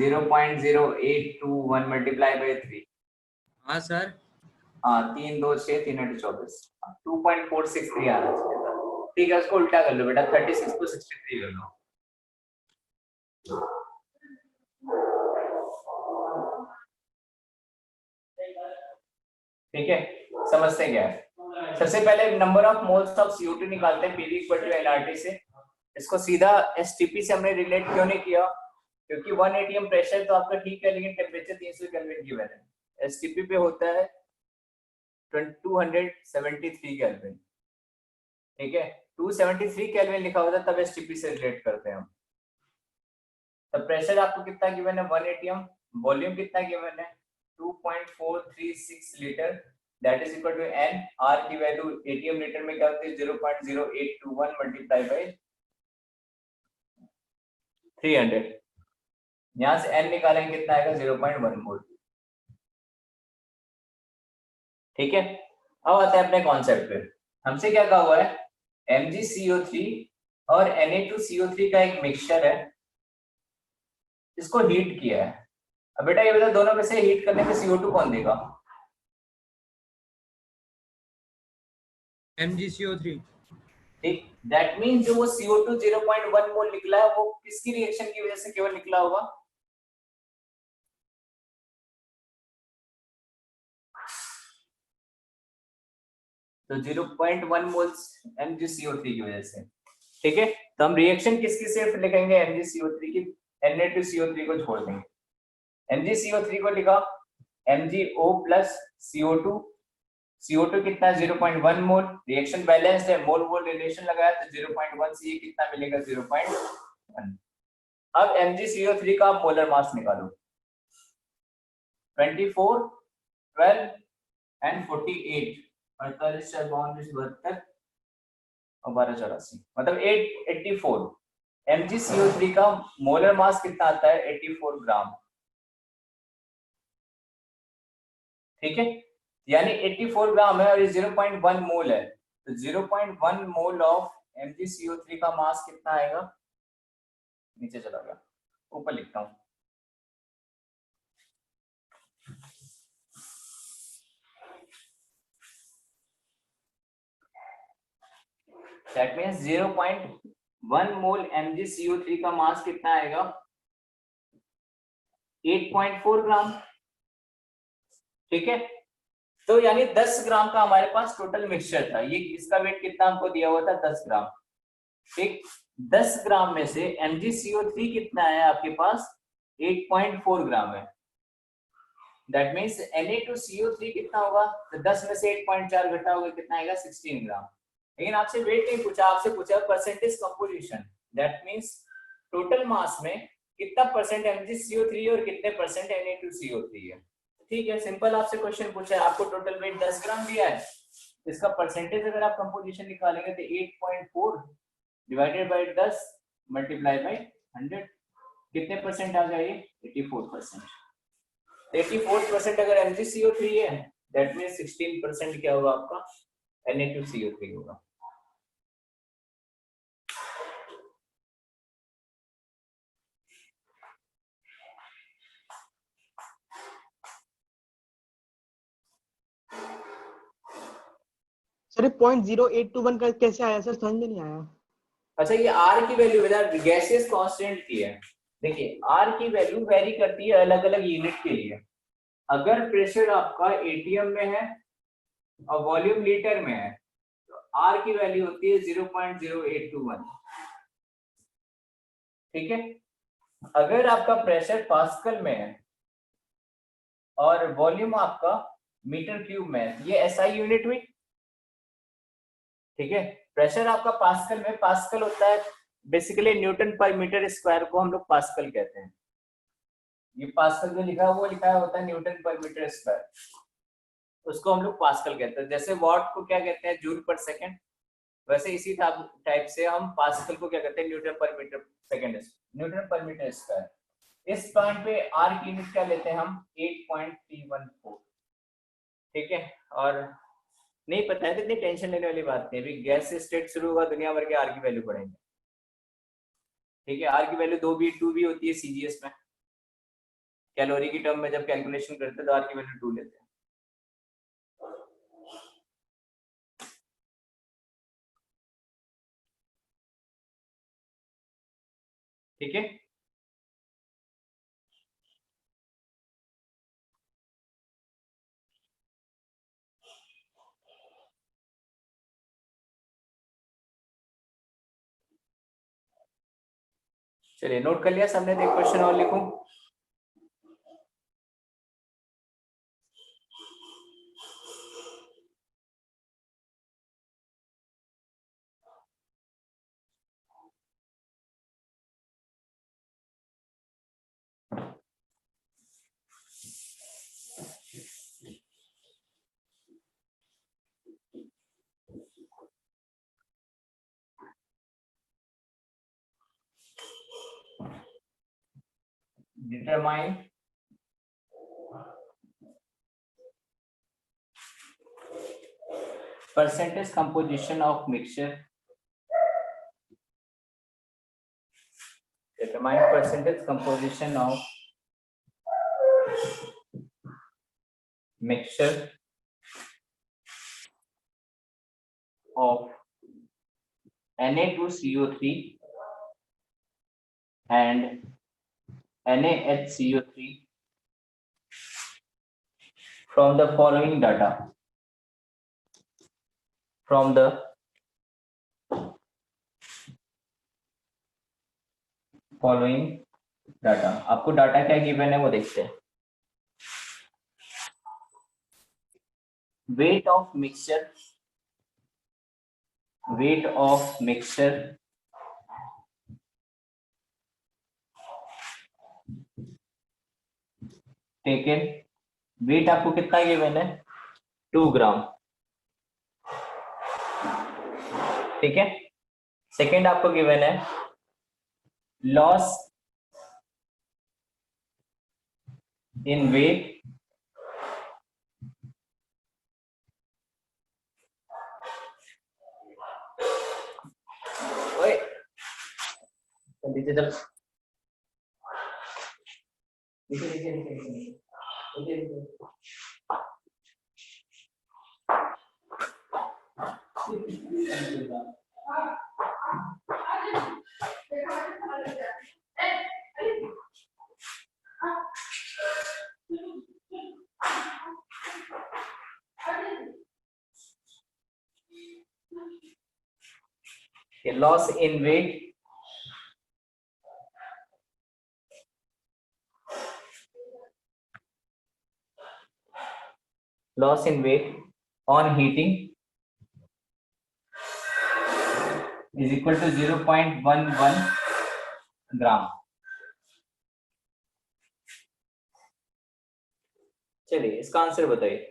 0.0821 मल्टीप्लाई बाय 3। हाँ सर। हाँ 3 2 6 3 8 24 2.463 आना चाहिए था। ठीक है उसको उल्टा कर लो बेटा, 36 को 63 कर लो। ठीक है समझते क्या है। सबसे पहले number of moles of CO2 निकालते हैं PV इक्वल टू LRT से। इसको सीधा STP से हमने रिलेट क्यों नहीं किया? क्योंकि 1 atm प्रेशर तो आपका ठीक है, लेकिन टेम्परेचर 300 केल्विन गिवन है। STP पे होता है 273 केल्विन। ठीक है 273 केल्विन लिखा होता है तब STP से रिलेट करते हैं हम। तो प्रेशर आपको कितना गिवन है 1 atm, वॉल्यूम कितना गिवन है 2.436 litre, that is equal to n। r की वैल्यू atm लीटर में क्या होती है 0.0821 मल्टीप्लाई बाय 300। यहां से n निकालेंगे कितना आएगा 0.1 मोल। ठीक है अब आते हैं अपने कॉन्सेप्ट पे। हमसे क्या कहा हुआ है MgCO3 और Na2CO3 का एक मिक्सचर है, इसको हीट किया है। अब बेटा ये बता दोनों में से हीट करने पे CO2 कौन देगा? MgCO3। ठीक दैट मींस जो वो CO2 0.1 मोल निकला है वो किसकी रिएक्शन की वजह से केवल निकला होगा? तो 0.1 मोल्स MgCO3 की वजह से। ठीक है तो हम रिएक्शन किसकी सिर्फ लिखेंगे MgCO3 की, Na2CO3 को छोड़ देंगे। MgCO3 को लिखा MgO प्लस CO2। CO2 कितना 0.1 मोल, रिएक्शन बैलेंस्ड है, मोल मोल रिलेशन लगाया तो 0.1 से ये कितना मिलेगा 0.1। अब MgCO3 का मोलर मास निकालो 24 12 एंड 48 48 4 72 और 12 84 मतलब 884। MgCO3 का मोलर मास कितना आता है 84 ग्राम। ठीक है यानी 84 ग्राम है और ये 0.1 मोल है, तो 0.1 मोल ऑफ MgCO3 का मास कितना आएगा, नीचे चला गया ऊपर लिखता हूं दैट मींस 0.1 मोल MgCO3 का मास कितना आएगा 8.4 ग्राम। ठीक है तो यानी 10 ग्राम का हमारे पास टोटल मिक्सचर था। ये इसका वेट कितना हमको दिया हुआ था 10 ग्राम। ठीक 10 ग्राम में से MgCO3 कितना है आपके पास 8.4 ग्राम है, दैट मींस Na2CO3 कितना होगा, तो 10 में से 8.4 घटा होगा कितना आएगा 16 ग्राम। लेकिन आपसे वेट नहीं पूछा, आपसे पूछा percentage composition, that means total mass में कितना परसेंट MgCO3 और कितने परसेंट Na2CO3 है। ठीक है सिंपल आपसे क्वेश्चन पूछा है, आपको टोटल वेट 10 ग्राम दिया है, इसका परसेंटेज अगर आप कंपोजिशन निकालेंगे तो 8.4 डिवाइडेड बाय 10 मल्टीप्लाई बाय 100 कितने परसेंट आ गया ये 84%। 84% अगर MgCO3 है दैट मीन्स 16% क्या होगा आपका Na2CO3 होगा। सर 0.0821 का कैसे आया सर, समझ में नहीं आया। अच्छा, ये R की वैल्यू बता, गैसियस कांस्टेंट की है। देखिए R की वैल्यू वेरी करती है अलग अलग यूनिट के लिए। अगर प्रेशर आपका एटीएम में है और वॉल्यूम लीटर में है तो R की वैल्यू होती है 0.0821। ठीक है, अगर आपका प्रेशर पास्कल में है और वॉल्यूम आपका मीटर क्यूब में है, ये एसआई यूनिट हुई। ठीक है, प्रेशर आपका पास्कल में, पास्कल होता है बेसिकली न्यूटन पर मीटर स्क्वायर को हम लोग पास्कल कहते हैं। ये पास्कल जो लिखा है वो लिखा होता है न्यूटन पर मीटर स्क्वायर, उसको हम लोग पास्कल कहते हैं। जैसे वॉट को क्या कहते हैं, जूल पर सेकंड, वैसे इसी टाइप से हम पास्कल को क्या कहते हैं, न्यूटन पर मीटर सेकंड, न्यूटन पर मीटर स्क्वायर। इस पॉइंट पे आर की यूनिट क्या लेते हैं हम, 8.314। ठीक है, और नहीं पता है तो इतनी टेंशन लेने वाली बात नहीं है, अभी गैस से स्टेट शुरू होगा, दुनिया भर के आर की वैल्यू पढ़ेंगे। ठीक है, आर की वैल्यू 2 भी होती है सीजीएस में, कैलोरी की टर्म में जब कैलकुलेशन करते हैं तो आर की वैल्यू 2 लेते हैं। ठीक है, चलिए नोट कर लिया सबने, तो एक क्वेश्चन और लिखूं। Determine percentage composition of mixture, determine percentage composition of mixture of Na2CO3 and NaHCO3 from the following data, from the following data। आपको डाटा क्या गिवन है वो देखते हैं। weight of mixture, weight of mixture taken, weight आपको कितना given है, 2 ग्राम। ठीक है, सेकेंड आपको गिवन है loss in weight digital, loss in weight loss in weight on heating is equal to 0.11 gram. चलिए इसका आंसर बताइए।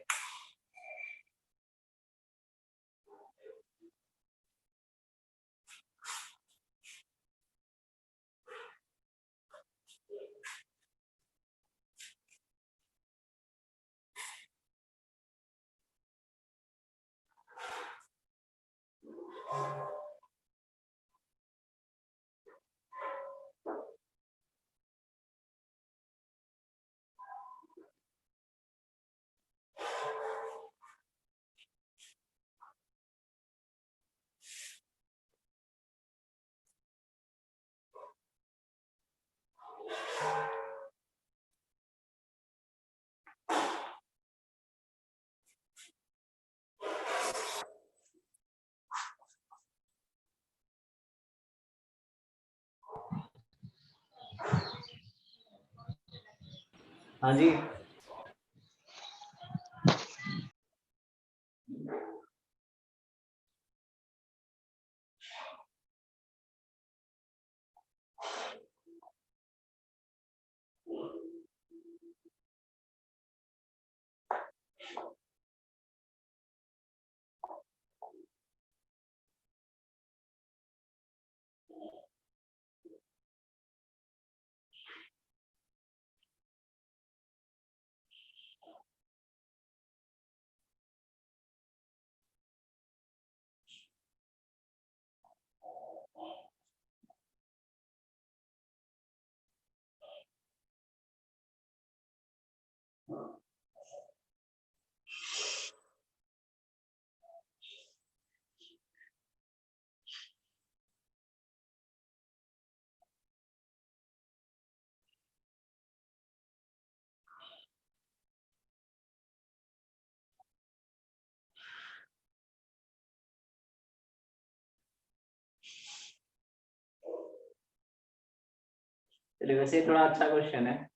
हाँ जी, चलिए वैसे ही थोड़ा अच्छा क्वेश्चन है।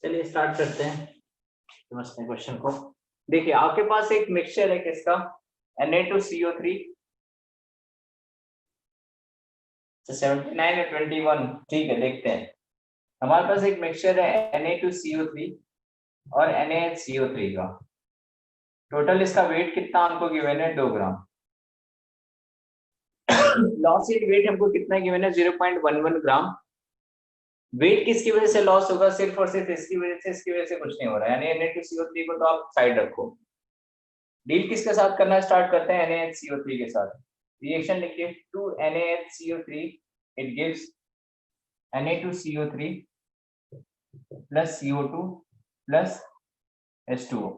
चलिए स्टार्ट करते हैं, समझते हैं क्वेश्चन को। देखिए आपके पास एक मिक्सचर है किसका, Na2CO3, 79 या 21, ठीक है देखते हैं। हमारे पास एक मिक्सचर है Na2CO3 और NaHCO3 का। टोटल इसका वेट कितना हमको गिवन है, 2 ग्राम। लॉस इन वेट हमको कितना गिवन है, 0.11 ग्राम। वेट किसकी वजह से लॉस होगा, सिर्फ और सिर्फ इसकी वजह से, इसकी वजह से कुछ नहीं हो रहा है। यानी Na2CO3 को तो आप साइड रखो। डील किसके साथ करना स्टार्ट करते हैं, NaHCO3 के साथ। रिएक्शन लिखिए, 2 NaHCO3 it gives Na2CO3 plus CO2 plus H2O,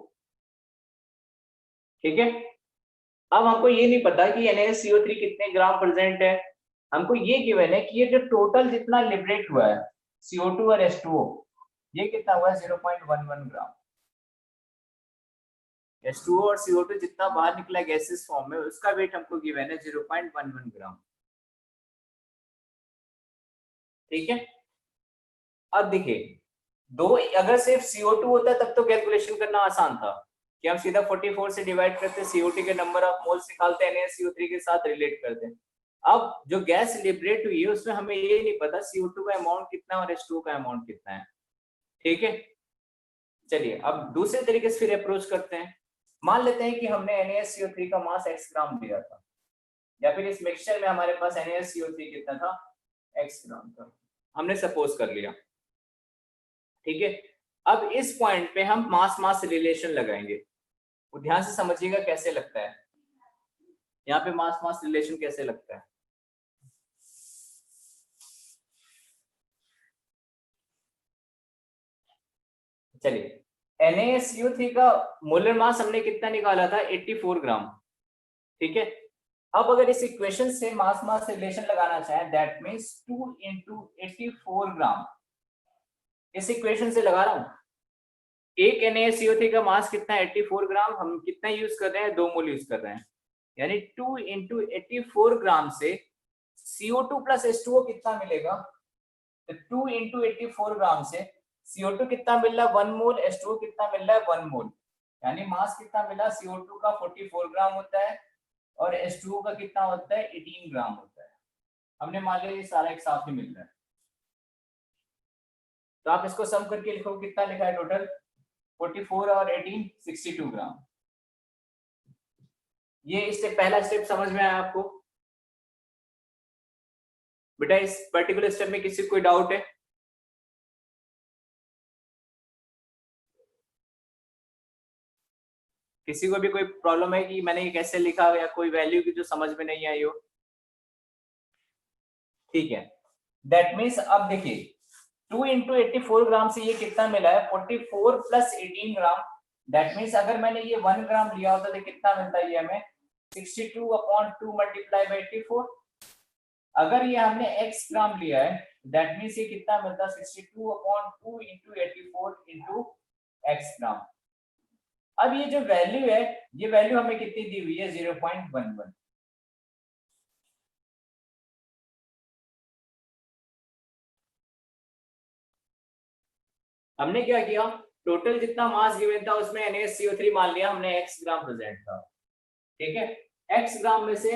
ठीक है। अब हमको ये नहीं पता कि NaCO3 कितने ग्राम प्रेजेंट है, हमको ये गिवन है कि ये जो टोटल जितना लिबरेट हुआ है CO2 और H2O, ये कितना हुआ है, 0.11 ग्राम। H2O और CO2 जितना बाहर निकला गैसेस फॉर्म में, उसका वेट हमको गिवन है 0.11 ग्राम, ठीक है। अब देखिए दो, अगर सिर्फ CO2 होता तब तो कैलकुलेशन करना आसान था कि हम सीधा 44 से डिवाइड करते, CO2 के नंबर ऑफ मोल्स निकालते, NaCO3 के साथ रिलेट करते। अब जो गैस लिबरेट हुई है उसमें हमें ये नहीं पता CO2 का अमाउंट कितना है और H2O का अमाउंट कितना है, ठीक है। चलिए अब दूसरे तरीके से फिर अप्रोच करते हैं। मान लेते हैं कि हमने NaCO3 का मास x ग्राम दिया था, या फिर इस मिक्सचर में हमारे पास NaCO3 कितना था, x ग्राम था, हमने सपोज कर लिया, ठीक है। अब इस पॉइंट पे हम मास मास रिलेशन लगाएंगे, वो ध्यान से समझिएगा कैसे लगता है। यहाँ पे मास मास रिलेशन कैसे लगता है, चलिए। NaCO3 का मोलर मास हमने कितना निकाला था, 84 ग्राम, ठीक है। अब अगर इस इक्वेशन से मास मास रिलेशन लगाना चाहें, दैट मीन्स 2 into 84 ग्राम, इस इक्वेशन से लगा रहा हूं। एक NaCO3 का मास कितना है 84 ग्राम, हम कितना यूज कर रहे हैं 2 मोल यूज कर रहे हैं, यानी 2 into 84 ग्राम से CO2 plus H2O कितना मिलेगा, तो 2 into 84 ग्राम से CO2 कितना मिल रहा है 1 मोल, H2O कितना मिल रहा है 1 मोल, यानी मास कितना मिला CO2 का 44 ग्राम होता है और H2O का कितना होता है 18 ग्राम होता है। हमने मान लिया ये सारा एक साथ ही मिल रहा है, तो आप इसको सम करके लिखो कितना लिखा है टोटल 44 और 18 62 ग्राम। ये स्टेप, पहला स्टेप समझ में आया आपको बेटा? इस पर्टिकुलर स्टेप में किसी को कोई डाउट है? किसी को भी कोई प्रॉब्लम है कि मैंने ये कैसे लिखा या कोई वैल्यू की जो समझ में नहीं आई हो? ठीक है, दैट मीन्स अब देखिए 2 into 84 ग्राम से ये कितना मिला है 44 plus 18 ग्राम, दैट मीन्स अगर मैंने ये 1 ग्राम लिया होता तो कितना मिलता है ये हमें 62/2 multiplied by 84। अगर ये हमने x ग्राम लिया है दैट मीन्स ये कितना मिलता है 62/2 into 84 into x ग्राम। अब ये जो वैल्यू है, ये वैल्यू हमें कितनी दी हुई है 0.11। हमने क्या किया, टोटल जितना मास गिवन था उसमें NaCO3 मान लिया हमने x ग्राम प्रेजेंट था, ठीक है। x ग्राम में से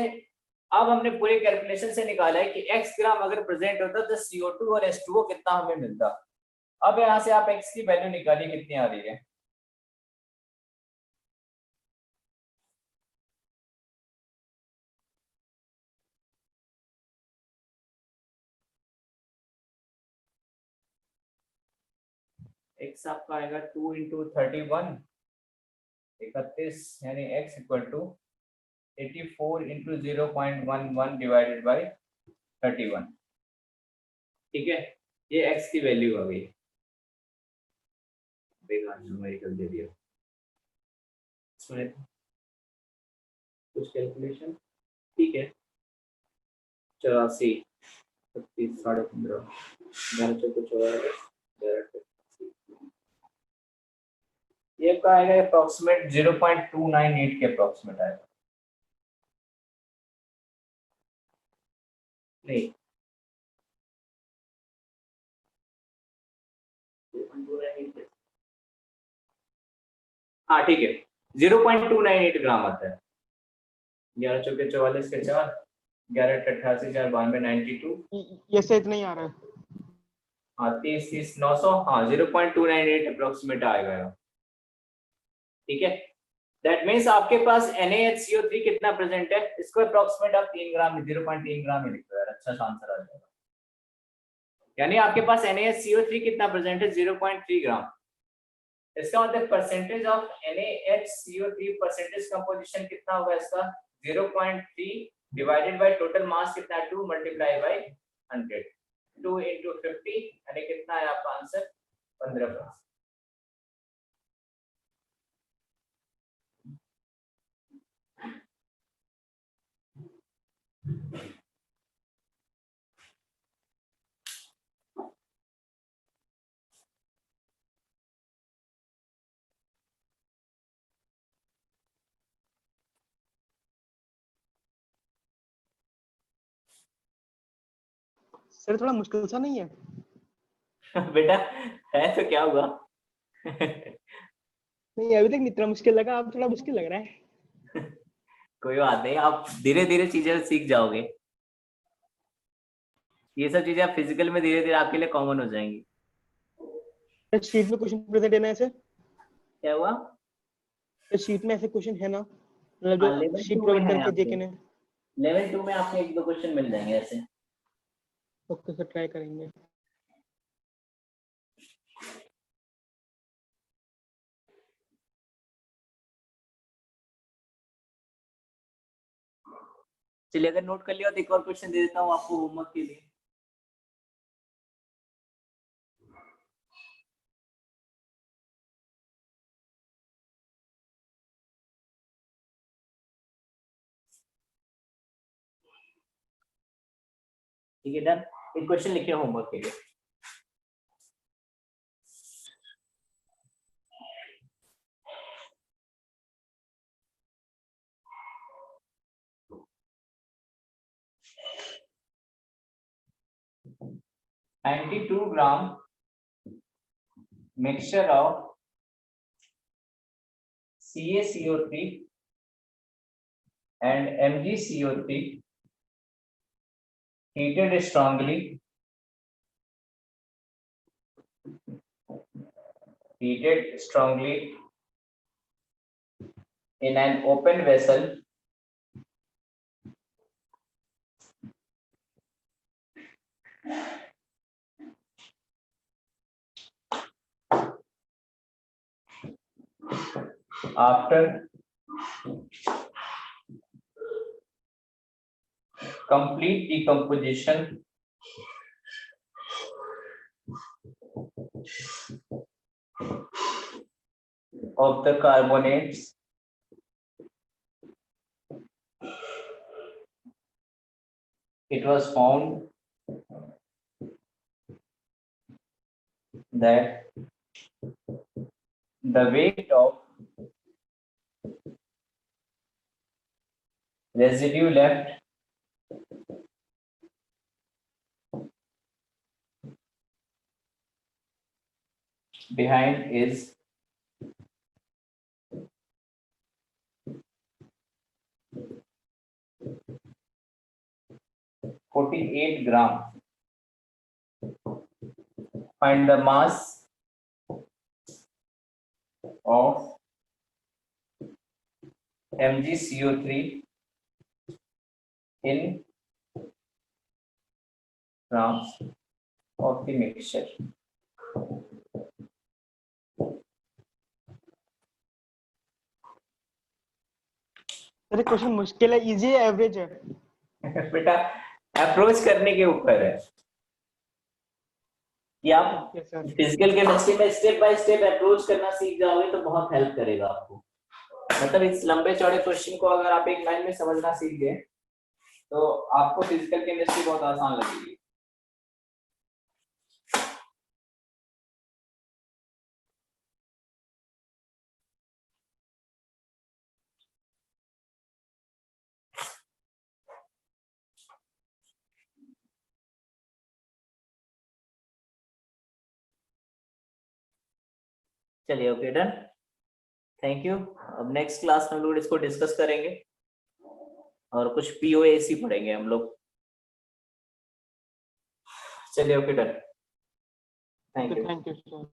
अब हमने पूरे कैलकुलेशन से निकाला है कि x ग्राम अगर प्रेजेंट होता तो CO2 और H2O कितना हमें मिलता। अब यहाँ से आप x की वैल्यू निकालिए कितनी आ रही है। x आपका आएगा 2 into 31 31, यानी x equal to 84 into 0.11 divided by 31, ठीक है। ये x की वैल्यू आ गई, बेकार न्यूमेरिकल दे दिया इसमें कुछ कैलकुलेशन, ठीक है। 84 36 15.5 11 14 14 ये आपका आएगा अप्रोक्सीमेट 0.298 के अप्रोक्सीमेट आएगा, नहीं 0.298, हाँ ठीक है 0.298 ग्राम आता है। 11 चौके 44 के 4 11 88 4 92 92, ये से इतना ही आ रहा है। हाँ 30 30 900, हाँ 0.298 अप्रोक्सीमेट आएगा, ठीक है। दैट मीन्स आपके पास NaHCO3 कितना प्रेजेंट है, इसको अप्रोक्सीमेट आप 3 ग्राम 0.3 ग्राम ही लिख दो यार, अच्छा आंसर आ जाएगा। यानी आपके पास NaHCO3 कितना प्रेजेंट है 0.3 ग्राम। इसका मतलब percentage of NaHCO3 percentage composition कितना होगा इसका 0.3 डिवाइडेड बाय टोटल मास कितना है 2 मल्टीप्लाई बाय 100, 2 into 50 यानी कितना है आपका आंसर 15%। सर थोड़ा मुश्किल सा नहीं है? बेटा है तो क्या हुआ नहीं अभी तक नहीं इतना मुश्किल लगा, अब थोड़ा मुश्किल लग रहा है। कोई बात नहीं, आप धीरे धीरे चीजें सीख जाओगे, ये सब चीजें आप फिजिकल में धीरे धीरे आपके लिए कॉमन हो जाएंगी। शीट में क्वेश्चन प्रेजेंट है ना ऐसे? क्या हुआ? तो शीट में ऐसे क्वेश्चन है ना, मतलब हाँ, जो लेवल शीट 2 में प्रोवाइड है करके आपके, देखे ने। लेवल 2 में आपके 1-2 क्वेश्चन मिल जाएंगे ऐसे। ओके सर ट्राई करेंगे। चलिए अगर नोट कर लिया तो एक और क्वेश्चन दे देता हूँ आपको होमवर्क के लिए। ठीक है डन। एक क्वेश्चन लिखे होमवर्क के लिए। (92 gram) mixture of CaCO3 and MgCO3 heated strongly in an open vessel after complete decomposition of the carbonates it was found that the weight of residue left behind is 48 gram. Find the mass of MgCO3 in grams of the mixture. अरे question मुश्किल है, easy है, average है? बेटा approach करने के ऊपर है कि आप ओके सर। फिजिकल केमिस्ट्री में स्टेप बाय स्टेप अप्रोच करना सीख जाओगे तो बहुत हेल्प करेगा आपको। मतलब इस लंबे चौड़े क्वेश्चन को अगर आप एक लाइन में समझना सीख गए तो आपको फिजिकल केमिस्ट्री बहुत आसान लगेगी। चलिए ओके डन, थैंक यू। अब नेक्स्ट क्लास में हम लोग इसको डिस्कस करेंगे और कुछ पीओएसी पढ़ेंगे हम लोग। चलिए okay done, thank you. Thank you sir.